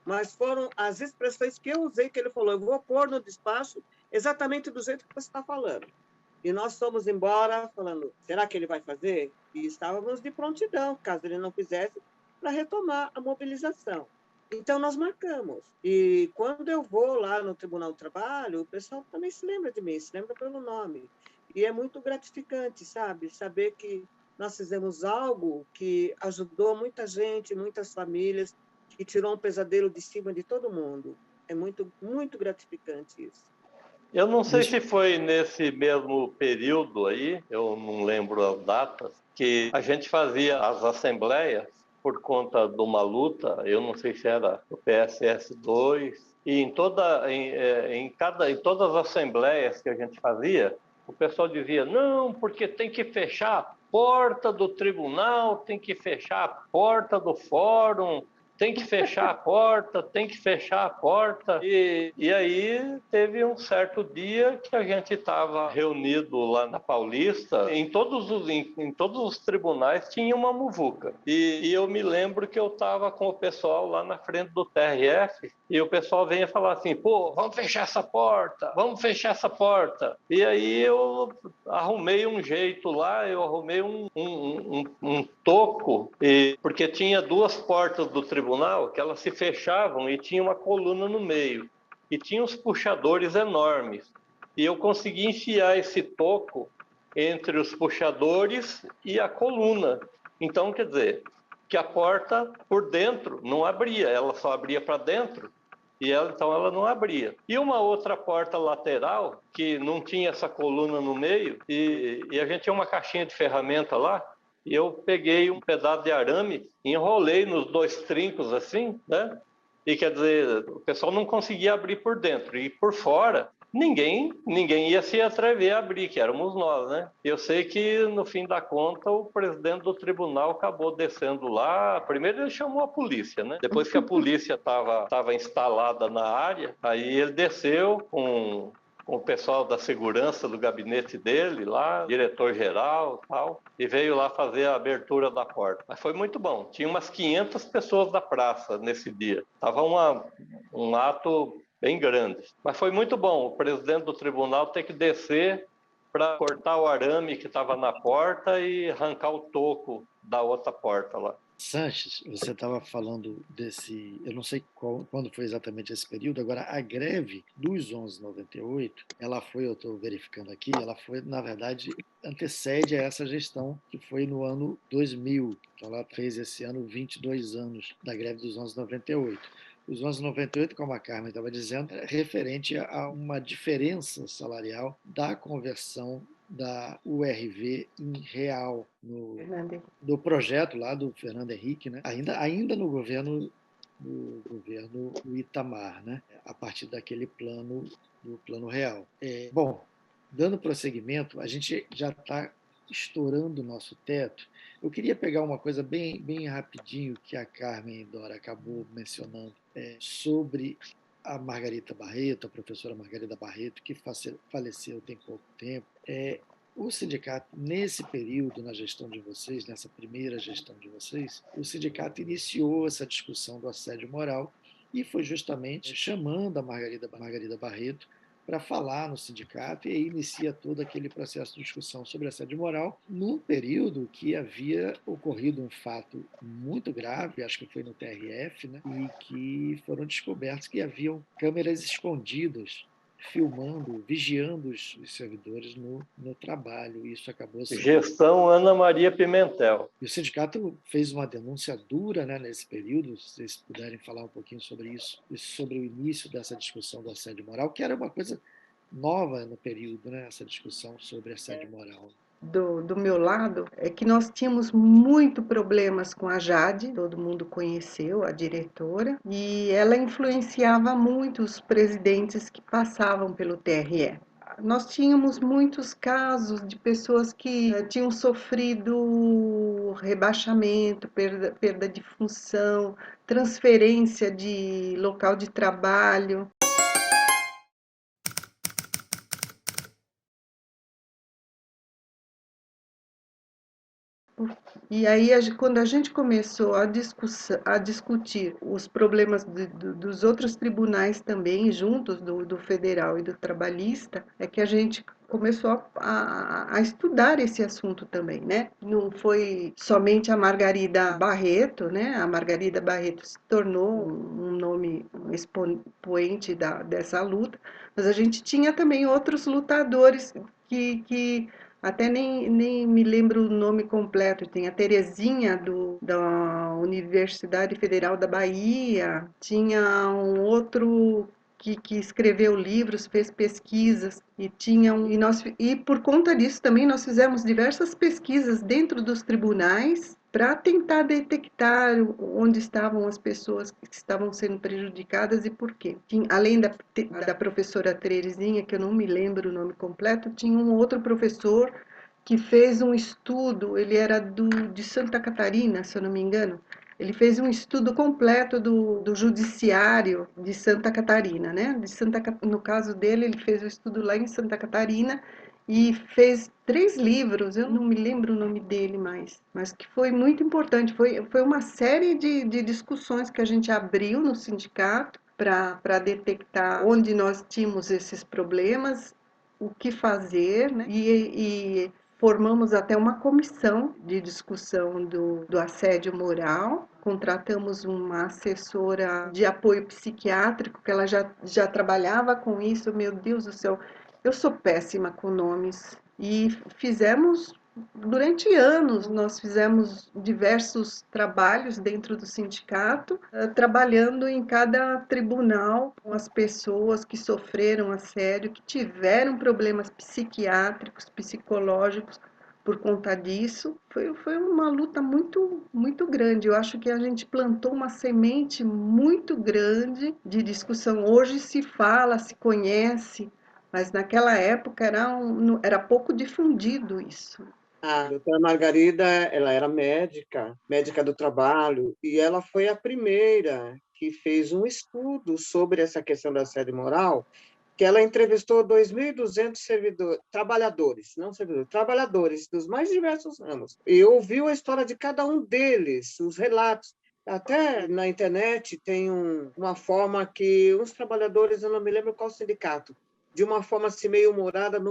C: mas foram as expressões que eu usei, que ele falou, eu vou pôr no despacho exatamente do jeito que você está falando. E nós fomos embora falando, será que ele vai fazer? E estávamos de prontidão, caso ele não fizesse, para retomar a mobilização. Então, nós marcamos. E quando eu vou lá no Tribunal do Trabalho, o pessoal também se lembra de mim, se lembra pelo nome. E é muito gratificante, sabe? Saber que nós fizemos algo que ajudou muita gente, muitas famílias, que tirou um pesadelo de cima de todo mundo. É muito, muito gratificante isso.
D: Eu não sei se foi nesse mesmo período aí, eu não lembro as datas, que a gente fazia as assembleias por conta de uma luta, eu não sei se era o PSS2, e em todas as assembleias que a gente fazia, o pessoal dizia, não, porque tem que fechar a porta do tribunal, tem que fechar a porta do fórum, tem que fechar a porta, tem que fechar a porta. E aí teve um certo dia que a gente estava reunido lá na Paulista, em todos os tribunais tinha uma muvuca. E eu me lembro que eu estava com o pessoal lá na frente do TRF, e o pessoal vinha falar assim, pô, vamos fechar essa porta, vamos fechar essa porta. E aí eu arrumei um jeito lá, eu arrumei um toco, porque tinha duas portas do tribunal que elas se fechavam e tinha uma coluna no meio. E tinha uns puxadores enormes. E eu consegui enfiar esse toco entre os puxadores e a coluna. Então, quer dizer, que a porta por dentro não abria, ela só abria para dentro. Então ela não abria. E uma outra porta lateral, que não tinha essa coluna no meio, e a gente tinha uma caixinha de ferramenta lá, e eu peguei um pedaço de arame, enrolei nos dois trincos assim, né? E quer dizer, o pessoal não conseguia abrir por dentro. E por fora, ninguém ia se atrever a abrir, que éramos nós, né? Eu sei que, no fim da conta, o presidente do tribunal acabou descendo lá. Primeiro ele chamou a polícia, né? Depois que a polícia estava instalada na área, aí ele desceu com o pessoal da segurança do gabinete dele lá, diretor-geral e tal, e veio lá fazer a abertura da porta. Mas foi muito bom. Tinha umas 500 pessoas da praça nesse dia. Estava um ato bem grande. Mas foi muito bom. O presidente do tribunal ter que descer para cortar o arame que estava na porta e arrancar o toco da outra porta lá.
A: Sanches, você estava falando desse, eu não sei quando foi exatamente esse período, agora a greve dos 1198, ela foi, eu estou verificando aqui, ela foi, na verdade, antecede a essa gestão, que foi no ano 2000, então ela fez esse ano 22 anos da greve dos 1198. Os 1198, como a Carmen estava dizendo, é referente a uma diferença salarial da conversão da URV em real no projeto lá do Fernando Henrique, né? ainda no governo Itamar, né? A partir daquele do plano real. Bom, dando prosseguimento, a gente já está estourando o nosso teto. Eu queria pegar uma coisa bem rapidinho que a Carmen Dora acabou mencionando sobre a Margarida Barreto, a professora Margarida Barreto, que faleceu tem pouco tempo. O sindicato, nesse período, na gestão de vocês, nessa primeira gestão de vocês, o sindicato iniciou essa discussão do assédio moral e foi justamente chamando a Margarida Barreto para falar no sindicato, e aí inicia todo aquele processo de discussão sobre assédio moral, num período que havia ocorrido um fato muito grave, acho que foi no TRF, né, e que foram descobertos que haviam câmeras escondidas filmando, vigiando os servidores no trabalho. Isso acabou sendo...
D: Gestão Ana Maria Pimentel.
A: E o sindicato fez uma denúncia dura, né, nesse período, se vocês puderem falar um pouquinho sobre isso, sobre o início dessa discussão do assédio moral, que era uma coisa nova no período, né, essa discussão sobre assédio moral.
E: Do meu lado, é que nós tínhamos muito problemas com a Jade, todo mundo conheceu, a diretora, e ela influenciava muito os presidentes que passavam pelo TRE. Nós tínhamos muitos casos de pessoas que tinham sofrido rebaixamento, perda de função, transferência de local de trabalho. E aí, quando a gente começou a discutir os problemas dos outros tribunais também, juntos, do federal e do trabalhista, é que a gente começou a estudar esse assunto também, né? Não foi somente a Margarida Barreto, né? A Margarida Barreto se tornou um nome, um expoente dessa luta, mas a gente tinha também outros lutadores que até nem me lembro o nome completo. Tem a Terezinha da Universidade Federal da Bahia, tinha um outro que escreveu livros, fez pesquisas, e por conta disso também nós fizemos diversas pesquisas dentro dos tribunais para tentar detectar onde estavam as pessoas que estavam sendo prejudicadas e por quê. Além da professora Terezinha, que eu não me lembro o nome completo, tinha um outro professor que fez um estudo, ele era de Santa Catarina, se eu não me engano, Ele fez um estudo completo do judiciário de Santa Catarina, né? No caso dele, ele fez o estudo lá em Santa Catarina e fez 3 livros, eu não me lembro o nome dele mais, mas que foi muito importante. Foi uma série de discussões que a gente abriu no sindicato para detectar onde nós tínhamos esses problemas, o que fazer, né? E formamos até uma comissão de discussão do assédio moral, contratamos uma assessora de apoio psiquiátrico, que ela já trabalhava com isso, meu Deus do céu, eu sou péssima com nomes, e fizemos, durante anos, nós fizemos diversos trabalhos dentro do sindicato, trabalhando em cada tribunal com as pessoas que sofreram assédio, que tiveram problemas psiquiátricos, psicológicos por conta disso. Foi uma luta muito, muito grande. Eu acho que a gente plantou uma semente muito grande de discussão. Hoje se fala, se conhece, mas naquela época era pouco difundido isso.
C: A doutora Margarida, ela era médica do trabalho, e ela foi a primeira que fez um estudo sobre essa questão da assédio moral, que ela entrevistou 2.200 trabalhadores, não servidores, trabalhadores dos mais diversos ramos, e ouviu a história de cada um deles, os relatos. Até na internet tem uma forma que uns trabalhadores, eu não me lembro qual sindicato, de uma forma assim meio humorada,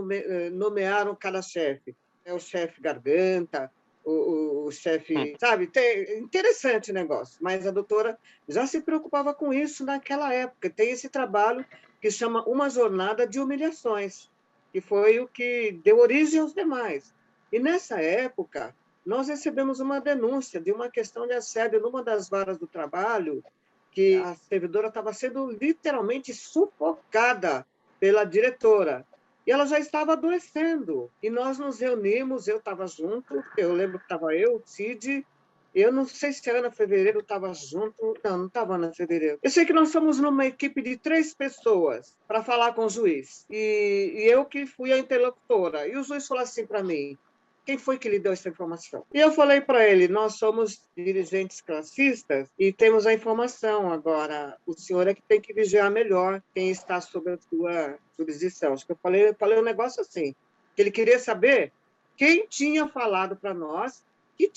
C: nomearam cada chefe. É o chefe garganta, o chefe, sabe? Interessante o negócio, mas a doutora já se preocupava com isso naquela época. Tem esse trabalho que chama Uma Jornada de Humilhações, que foi o que deu origem aos demais. E nessa época, nós recebemos uma denúncia de uma questão de assédio numa das varas do trabalho, que a servidora estava sendo literalmente sufocada pela diretora. E ela já estava adoecendo. E nós nos reunimos, eu estava junto, eu lembro que estava eu, o Cid, eu não sei se a Ana Fevereiro estava junto, não estava Ana Fevereiro. Eu sei que nós fomos numa equipe de 3 pessoas para falar com o juiz, e eu que fui a interlocutora. E o juiz falou assim para mim: quem foi que lhe deu essa informação? E eu falei para ele: nós somos dirigentes classistas e temos a informação. Agora, o senhor é que tem que vigiar melhor quem está sob a sua jurisdição. Acho que eu falei um negócio assim, que ele queria saber quem tinha falado para nós que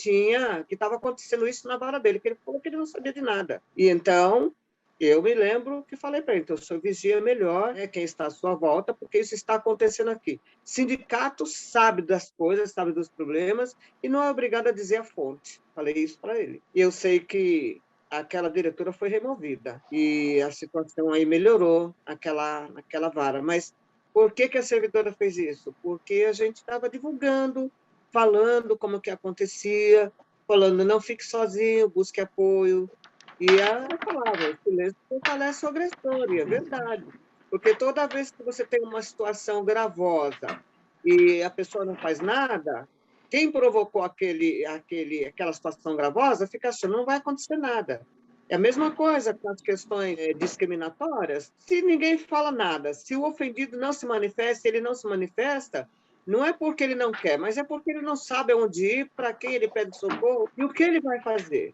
C: estava acontecendo isso na vara dele, que ele falou que ele não sabia de nada. E então, eu me lembro que falei para ele: então, o senhor vigia melhor, né, quem está à sua volta, porque isso está acontecendo aqui. Sindicato sabe das coisas, sabe dos problemas, e não é obrigado a dizer a fonte. Falei isso para ele. E eu sei que aquela diretora foi removida, e a situação aí melhorou naquela vara. Mas por que a servidora fez isso? Porque a gente estava divulgando, falando como que acontecia, falando: não fique sozinho, busque apoio. E a palavra, o silêncio fortalece o agressor, e é verdade. Porque toda vez que você tem uma situação gravosa e a pessoa não faz nada, quem provocou aquela situação gravosa fica achando que não vai acontecer nada. É a mesma coisa com as questões discriminatórias. Se ninguém fala nada, se o ofendido não se manifesta, ele não se manifesta, não é porque ele não quer, mas é porque ele não sabe aonde ir, para quem ele pede socorro e o que ele vai fazer.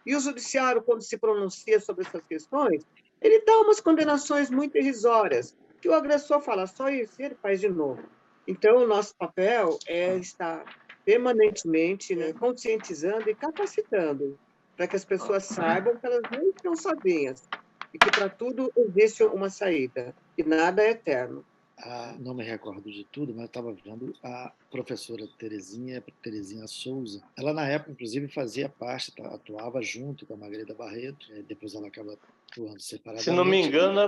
C: E o judiciário, quando se pronuncia sobre essas questões, ele dá umas condenações muito irrisórias, que o agressor fala só isso e ele faz de novo. Então, o nosso papel é estar permanentemente, né, conscientizando e capacitando, para que as pessoas saibam que elas não estão sozinhas e que para tudo existe uma saída, e nada é eterno.
A: Não me recordo de tudo, mas estava vendo a professora Terezinha Souza. Ela, na época, inclusive, fazia parte, atuava junto com a Margarida Barreto, depois ela acaba atuando separadamente.
D: Se não me engano,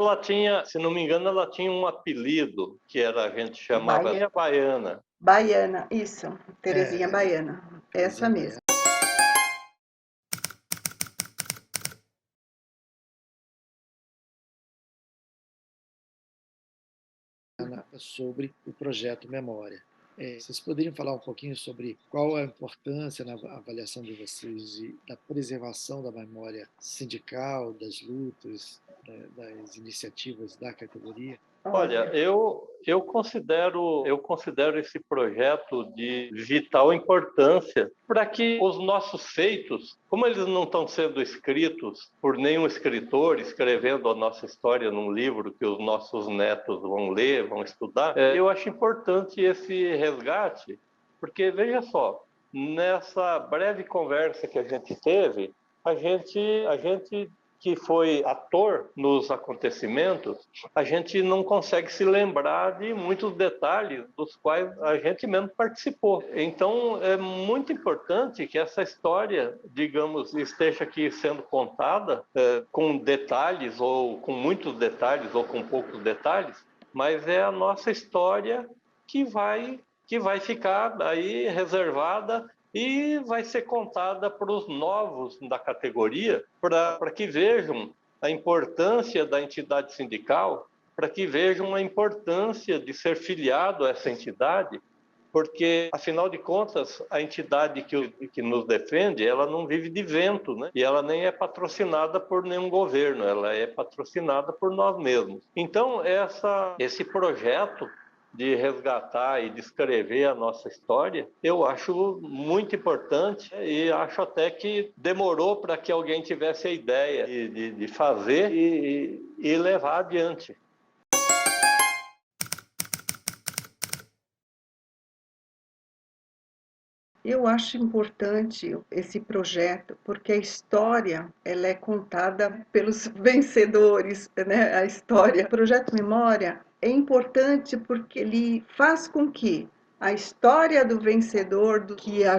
D: ela tinha um apelido que a gente chamava Baiana.
E: Baiana, isso. Terezinha Baiana. Essa mesmo.
A: Sobre o projeto Memória. Vocês poderiam falar um pouquinho sobre qual a importância na avaliação de vocês da preservação da memória sindical, das lutas, das iniciativas da categoria?
D: Olha, eu considero esse projeto de vital importância para que os nossos feitos, como eles não estão sendo escritos por nenhum escritor escrevendo a nossa história num livro que os nossos netos vão ler, vão estudar, eu acho importante esse resgate, porque veja só, nessa breve conversa que a gente teve, a gente que foi ator nos acontecimentos, a gente não consegue se lembrar de muitos detalhes dos quais a gente mesmo participou. Então, é muito importante que essa história, digamos, esteja aqui sendo contada com detalhes, ou com muitos detalhes, ou com poucos detalhes, mas é a nossa história que vai ficar aí reservada e vai ser contada para os novos da categoria, para que vejam a importância da entidade sindical, para que vejam a importância de ser filiado a essa entidade, porque, afinal de contas, a entidade que nos defende, ela não vive de vento, né? E ela nem é patrocinada por nenhum governo, ela é patrocinada por nós mesmos. Então, esse projeto de resgatar e descrever a nossa história, eu acho muito importante e acho até que demorou para que alguém tivesse a ideia de fazer e levar adiante.
E: Eu acho importante esse projeto, porque a história ela é contada pelos vencedores, né? A história. O Projeto Memória é importante porque ele faz com que a história do vencedor, do que a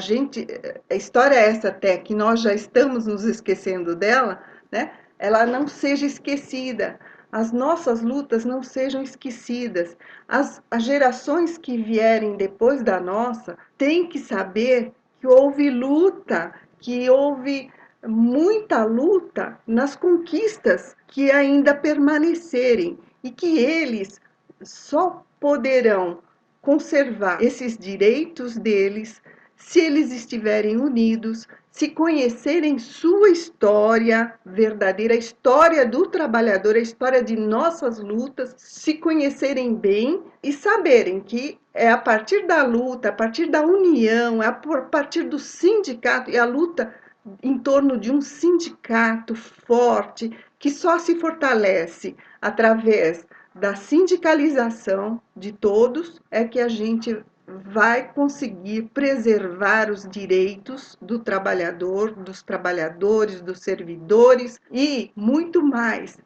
E: história é essa até que nós já estamos nos esquecendo dela, né? Ela não seja esquecida. As nossas lutas não sejam esquecidas. As gerações que vierem depois da nossa têm que saber que houve luta, que houve muita luta nas conquistas que ainda permanecerem e que eles só poderão conservar esses direitos deles se eles estiverem unidos, se conhecerem sua história verdadeira, a história do trabalhador, a história de nossas lutas, se conhecerem bem e saberem que é a partir da luta, a partir da união, é a partir do sindicato, e a luta em torno de um sindicato forte, que só se fortalece através da sindicalização de todos, é que a gente vai conseguir preservar os direitos do trabalhador, dos trabalhadores, dos servidores e muito mais,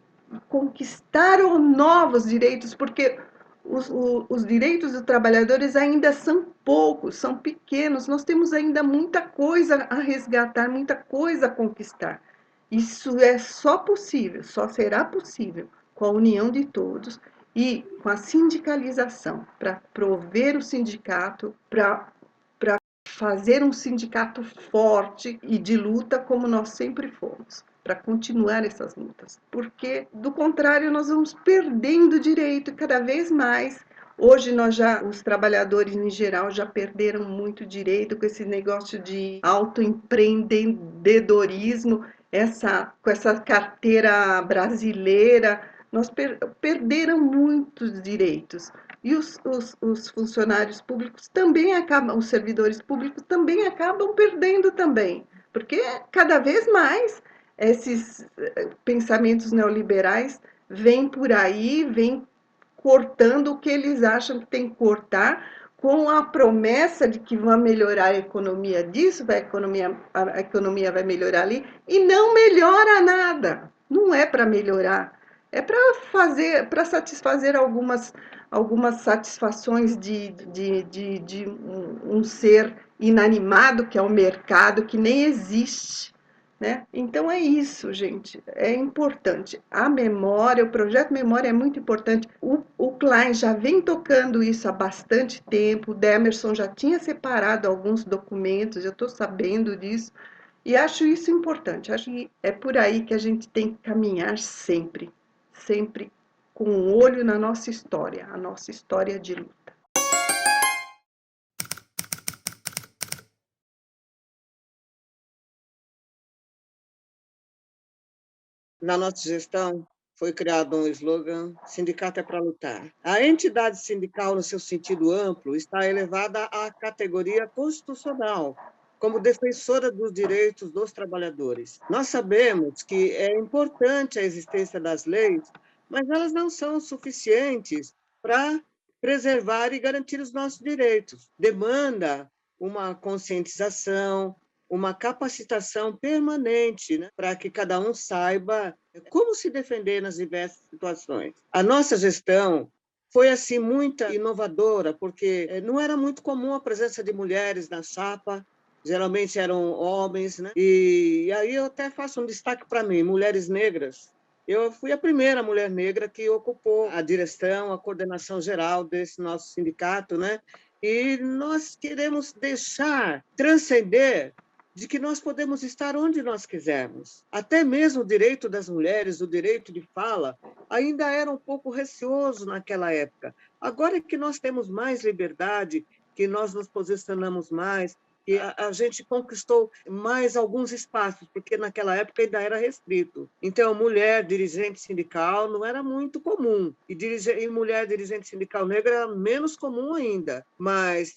E: conquistar novos direitos, porque os direitos dos trabalhadores ainda são poucos, são pequenos, nós temos ainda muita coisa a resgatar, muita coisa a conquistar. Isso é só possível, só será possível com a união de todos e com a sindicalização, para prover o sindicato, para fazer um sindicato forte e de luta como nós sempre fomos, para continuar essas lutas. Porque, do contrário, nós vamos perdendo direito cada vez mais. Hoje os trabalhadores em geral já perderam muito direito com esse negócio de autoempreendedorismo, com essa carteira brasileira, nós perderam muitos direitos. E os funcionários públicos também acabam, os servidores públicos também acabam perdendo também, porque cada vez mais esses pensamentos neoliberais vêm por aí, vêm cortando o que eles acham que tem que cortar, com a promessa de que vão melhorar a economia disso, a economia vai melhorar ali, e não melhora nada. Não é para melhorar, é para satisfazer algumas satisfações de um ser inanimado, que é o mercado, que nem existe. Né? Então é isso, gente, é importante. A memória, o projeto Memória é muito importante. O Klein já vem tocando isso há bastante tempo, o Demerson já tinha separado alguns documentos, eu estou sabendo disso, e acho isso importante. Acho que é por aí que a gente tem que caminhar sempre, sempre com um olho na nossa história, a nossa história de luta.
C: Na nossa gestão, foi criado um slogan: sindicato é para lutar. A entidade sindical, no seu sentido amplo, está elevada à categoria constitucional, como defensora dos direitos dos trabalhadores. Nós sabemos que é importante a existência das leis, mas elas não são suficientes para preservar e garantir os nossos direitos. Demanda uma conscientização, uma capacitação permanente, né, para que cada um saiba como se defender nas diversas situações. A nossa gestão foi assim muito inovadora, porque não era muito comum a presença de mulheres na chapa, geralmente eram homens, né? E aí eu até faço um destaque para mim, mulheres negras. Eu fui a primeira mulher negra que ocupou a direção, a coordenação geral desse nosso sindicato, né? E nós queremos deixar transcender de que nós podemos estar onde nós quisermos. Até mesmo o direito das mulheres, o direito de fala, ainda era um pouco receoso naquela época. Agora que nós temos mais liberdade, que nós nos posicionamos mais, que a gente conquistou mais alguns espaços, porque naquela época ainda era restrito. Então, mulher dirigente sindical não era muito comum, e mulher dirigente sindical negra era menos comum ainda,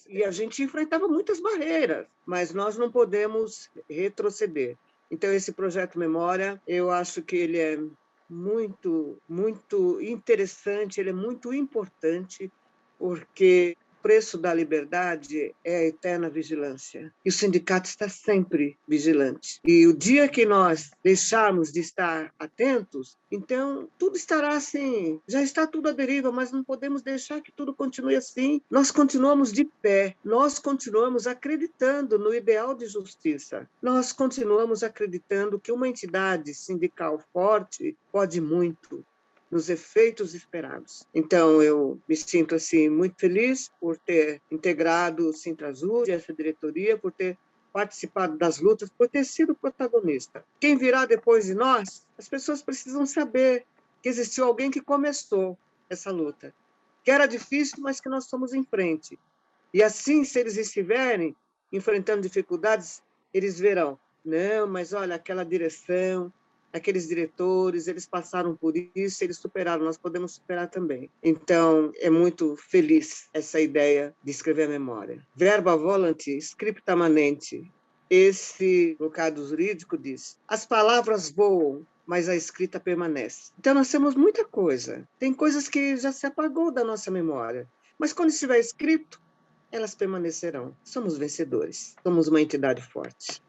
C: e a gente enfrentava muitas barreiras, mas nós não podemos retroceder. Então, esse projeto Memória, eu acho que ele é muito, muito interessante, ele é muito importante, porque o preço da liberdade é a eterna vigilância. E o sindicato está sempre vigilante. E o dia que nós deixarmos de estar atentos, então tudo estará assim, já está tudo à deriva, mas não podemos deixar que tudo continue assim. Nós continuamos de pé, nós continuamos acreditando no ideal de justiça, nós continuamos acreditando que uma entidade sindical forte pode muito, nos efeitos esperados. Então, eu me sinto assim muito feliz por ter integrado o Sintrasud, essa diretoria, por ter participado das lutas, por ter sido protagonista. Quem virá depois de nós, as pessoas precisam saber que existiu alguém que começou essa luta, que era difícil, mas que nós estamos em frente. E assim, se eles estiverem enfrentando dificuldades, eles verão, não, mas olha, aquela direção, aqueles diretores, eles passaram por isso, eles superaram, nós podemos superar também. Então, é muito feliz essa ideia de escrever a memória. Verba volanti, scripta manenti. Esse vocado jurídico diz, as palavras voam, mas a escrita permanece. Então, nós temos muita coisa. Tem coisas que já se apagou da nossa memória, mas quando estiver escrito, elas permanecerão. Somos vencedores, somos uma entidade forte.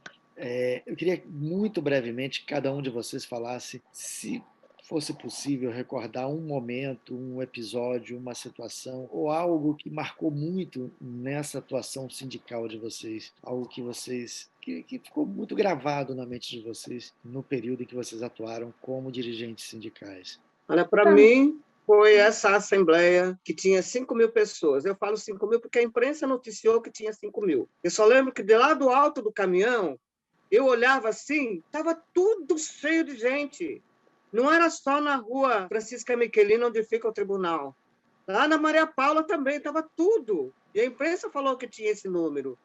A: Eu queria muito brevemente que cada um de vocês falasse, se fosse possível, recordar um momento, um episódio, uma situação ou algo que marcou muito nessa atuação sindical de vocês, algo que vocês que ficou muito gravado na mente de vocês no período em que vocês atuaram como dirigentes sindicais.
C: Olha, para mim, foi essa assembleia que tinha 5.000 pessoas. Eu falo 5.000 porque a imprensa noticiou que tinha 5.000. Eu só lembro que de lá do alto do caminhão, eu olhava assim, estava tudo cheio de gente. Não era só na rua Francisca Michelina, onde fica o tribunal. Lá na Maria Paula também estava tudo. E a imprensa falou que tinha esse número.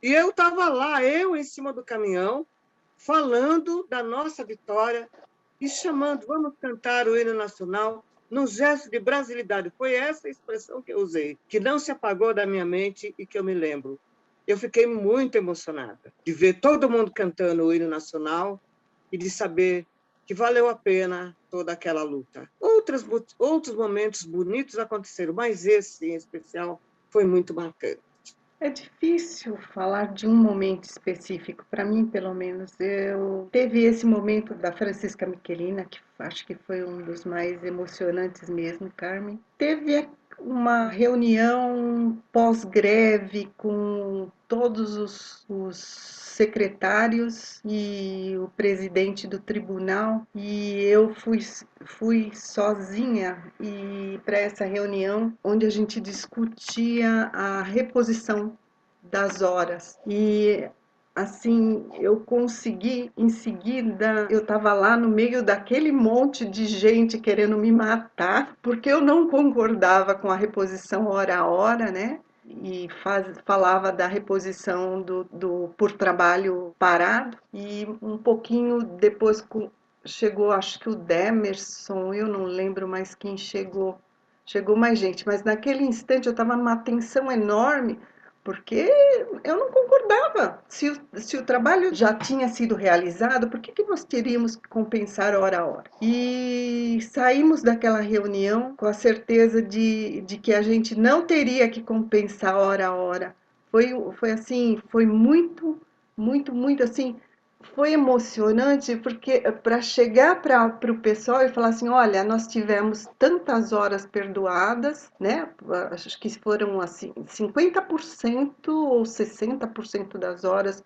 C: E eu estava lá, eu em cima do caminhão, falando da nossa vitória e chamando, vamos cantar o hino nacional, num gesto de brasilidade. Foi essa a expressão que eu usei, que não se apagou da minha mente e que eu me lembro. Eu fiquei muito emocionada de ver todo mundo cantando o hino nacional e de saber que valeu a pena toda aquela luta. Outros momentos bonitos aconteceram, mas esse, em especial, foi muito marcante.
E: É difícil falar de um momento específico, para mim, pelo menos. Teve esse momento da Francisca Michelina, que acho que foi um dos mais emocionantes mesmo, Carmen. Teve uma reunião pós-greve com todos os secretários e o presidente do tribunal, e eu fui sozinha para essa reunião onde a gente discutia a reposição das horas. E assim, eu consegui, em seguida, eu estava lá no meio daquele monte de gente querendo me matar, porque eu não concordava com a reposição hora a hora, né? E falava da reposição por trabalho parado, e um pouquinho depois chegou, acho que o Demerson, eu não lembro mais quem chegou. Chegou mais gente, mas naquele instante eu estava numa tensão enorme, porque eu não concordava. Se o trabalho já tinha sido realizado, por que nós teríamos que compensar hora a hora? E saímos daquela reunião com a certeza de que a gente não teria que compensar hora a hora. Foi assim, foi muito, muito, muito assim. Foi emocionante porque para chegar para o pessoal e falar assim, olha, nós tivemos tantas horas perdoadas, né? Acho que foram assim 50% ou 60% das horas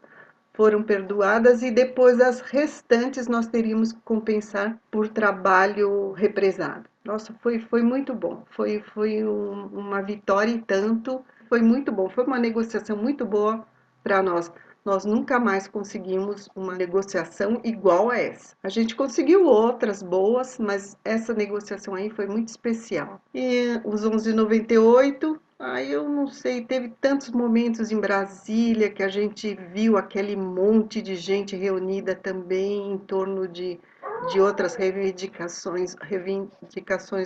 E: foram perdoadas e depois as restantes nós teríamos que compensar por trabalho represado. Nossa, foi muito bom. Foi uma vitória e tanto. Foi muito bom. Foi uma negociação muito boa para nós. Nós nunca mais conseguimos uma negociação igual a essa. A gente conseguiu outras boas, mas essa negociação aí foi muito especial. E os 1198, aí eu não sei, teve tantos momentos em Brasília que a gente viu aquele monte de gente reunida também em torno de outras reivindicações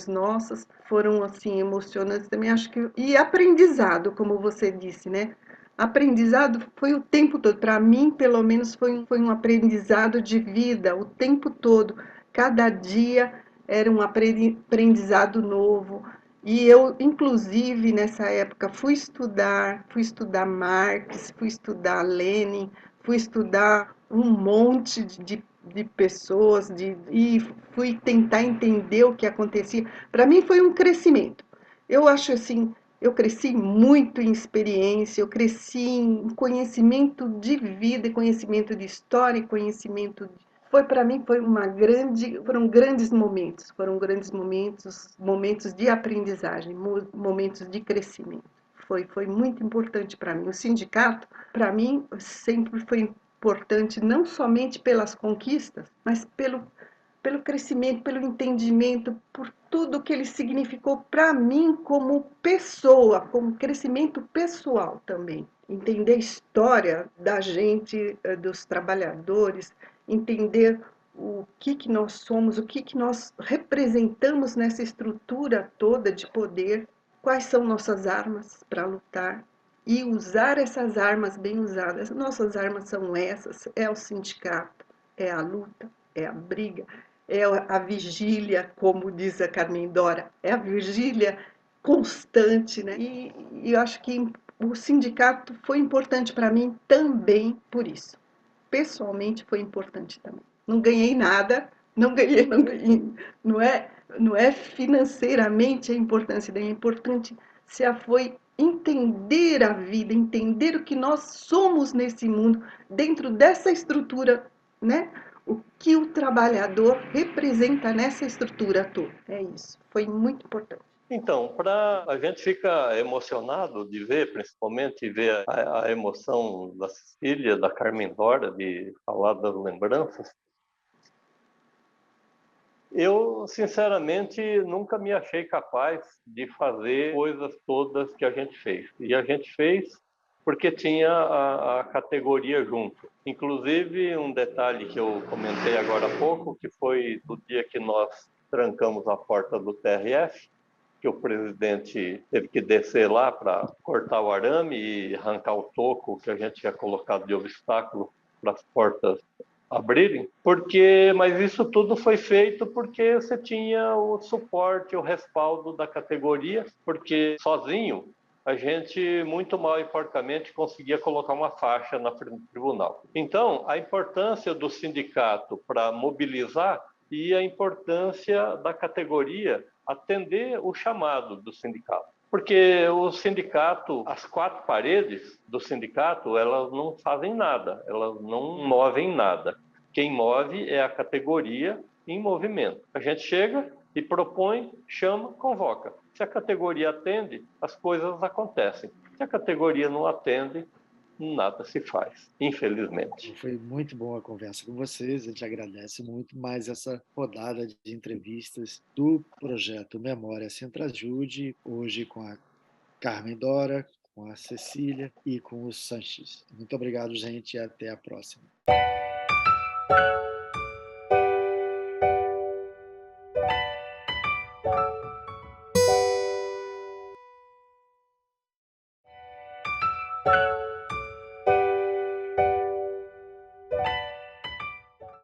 E: nossas, foram assim emocionantes também, acho que, e aprendizado, como você disse, né? Aprendizado foi o tempo todo, para mim, pelo menos, foi um aprendizado de vida, o tempo todo. Cada dia era um aprendizado novo. E eu, inclusive, nessa época, fui estudar Marx, fui estudar Lenin, fui estudar um monte de pessoas e fui tentar entender o que acontecia. Para mim, foi um crescimento. Eu acho assim, eu cresci muito em experiência, eu cresci em conhecimento de vida, conhecimento de história, conhecimento foi para mim foram grandes momentos, momentos de aprendizagem, momentos de crescimento. Foi muito importante para mim. O sindicato, para mim, sempre foi importante não somente pelas conquistas, mas pelo crescimento, pelo entendimento, por tudo que ele significou para mim como pessoa, como crescimento pessoal também. Entender a história da gente, dos trabalhadores, entender o que nós somos, o que nós representamos nessa estrutura toda de poder, quais são nossas armas para lutar e usar essas armas bem usadas. Nossas armas são essas, é o sindicato, é a luta, é a briga, é a vigília, como diz a Carmen Dora, é a vigília constante, né? E eu acho que o sindicato foi importante para mim também por isso. Pessoalmente foi importante também. Não ganhei nada, não ganhei, não é financeiramente a importância, é importante se foi entender a vida, entender o que nós somos nesse mundo, dentro dessa estrutura, né? O que o trabalhador representa nessa estrutura toda. É isso, foi muito importante.
D: Então, a gente fica emocionado de ver, principalmente ver a emoção da Cecília, da Carmen Dora, de falar das lembranças. Eu, sinceramente, nunca me achei capaz de fazer coisas todas que a gente fez. E a gente fez porque tinha a categoria junto. Inclusive, um detalhe que eu comentei agora há pouco, que foi do dia que nós trancamos a porta do TRF, que o presidente teve que descer lá para cortar o arame e arrancar o toco que a gente tinha colocado de obstáculo para as portas abrirem, mas isso tudo foi feito porque você tinha o suporte, o respaldo da categoria, porque sozinho a gente muito mal e porcamente conseguia colocar uma faixa na frente do tribunal. Então, a importância do sindicato para mobilizar e a importância da categoria atender o chamado do sindicato. Porque o sindicato, as quatro paredes do sindicato, elas não fazem nada, elas não movem nada. Quem move é a categoria em movimento. A gente chega e propõe, chama, convoca. Se a categoria atende, as coisas acontecem. Se a categoria não atende, nada se faz, infelizmente.
A: Foi muito boa a conversa com vocês, a gente agradece muito mais essa rodada de entrevistas do projeto Memória Centrajude, hoje com a Carmen Dora, com a Cecília e com o Sanches. Muito obrigado, gente, e até a próxima. Obrigado.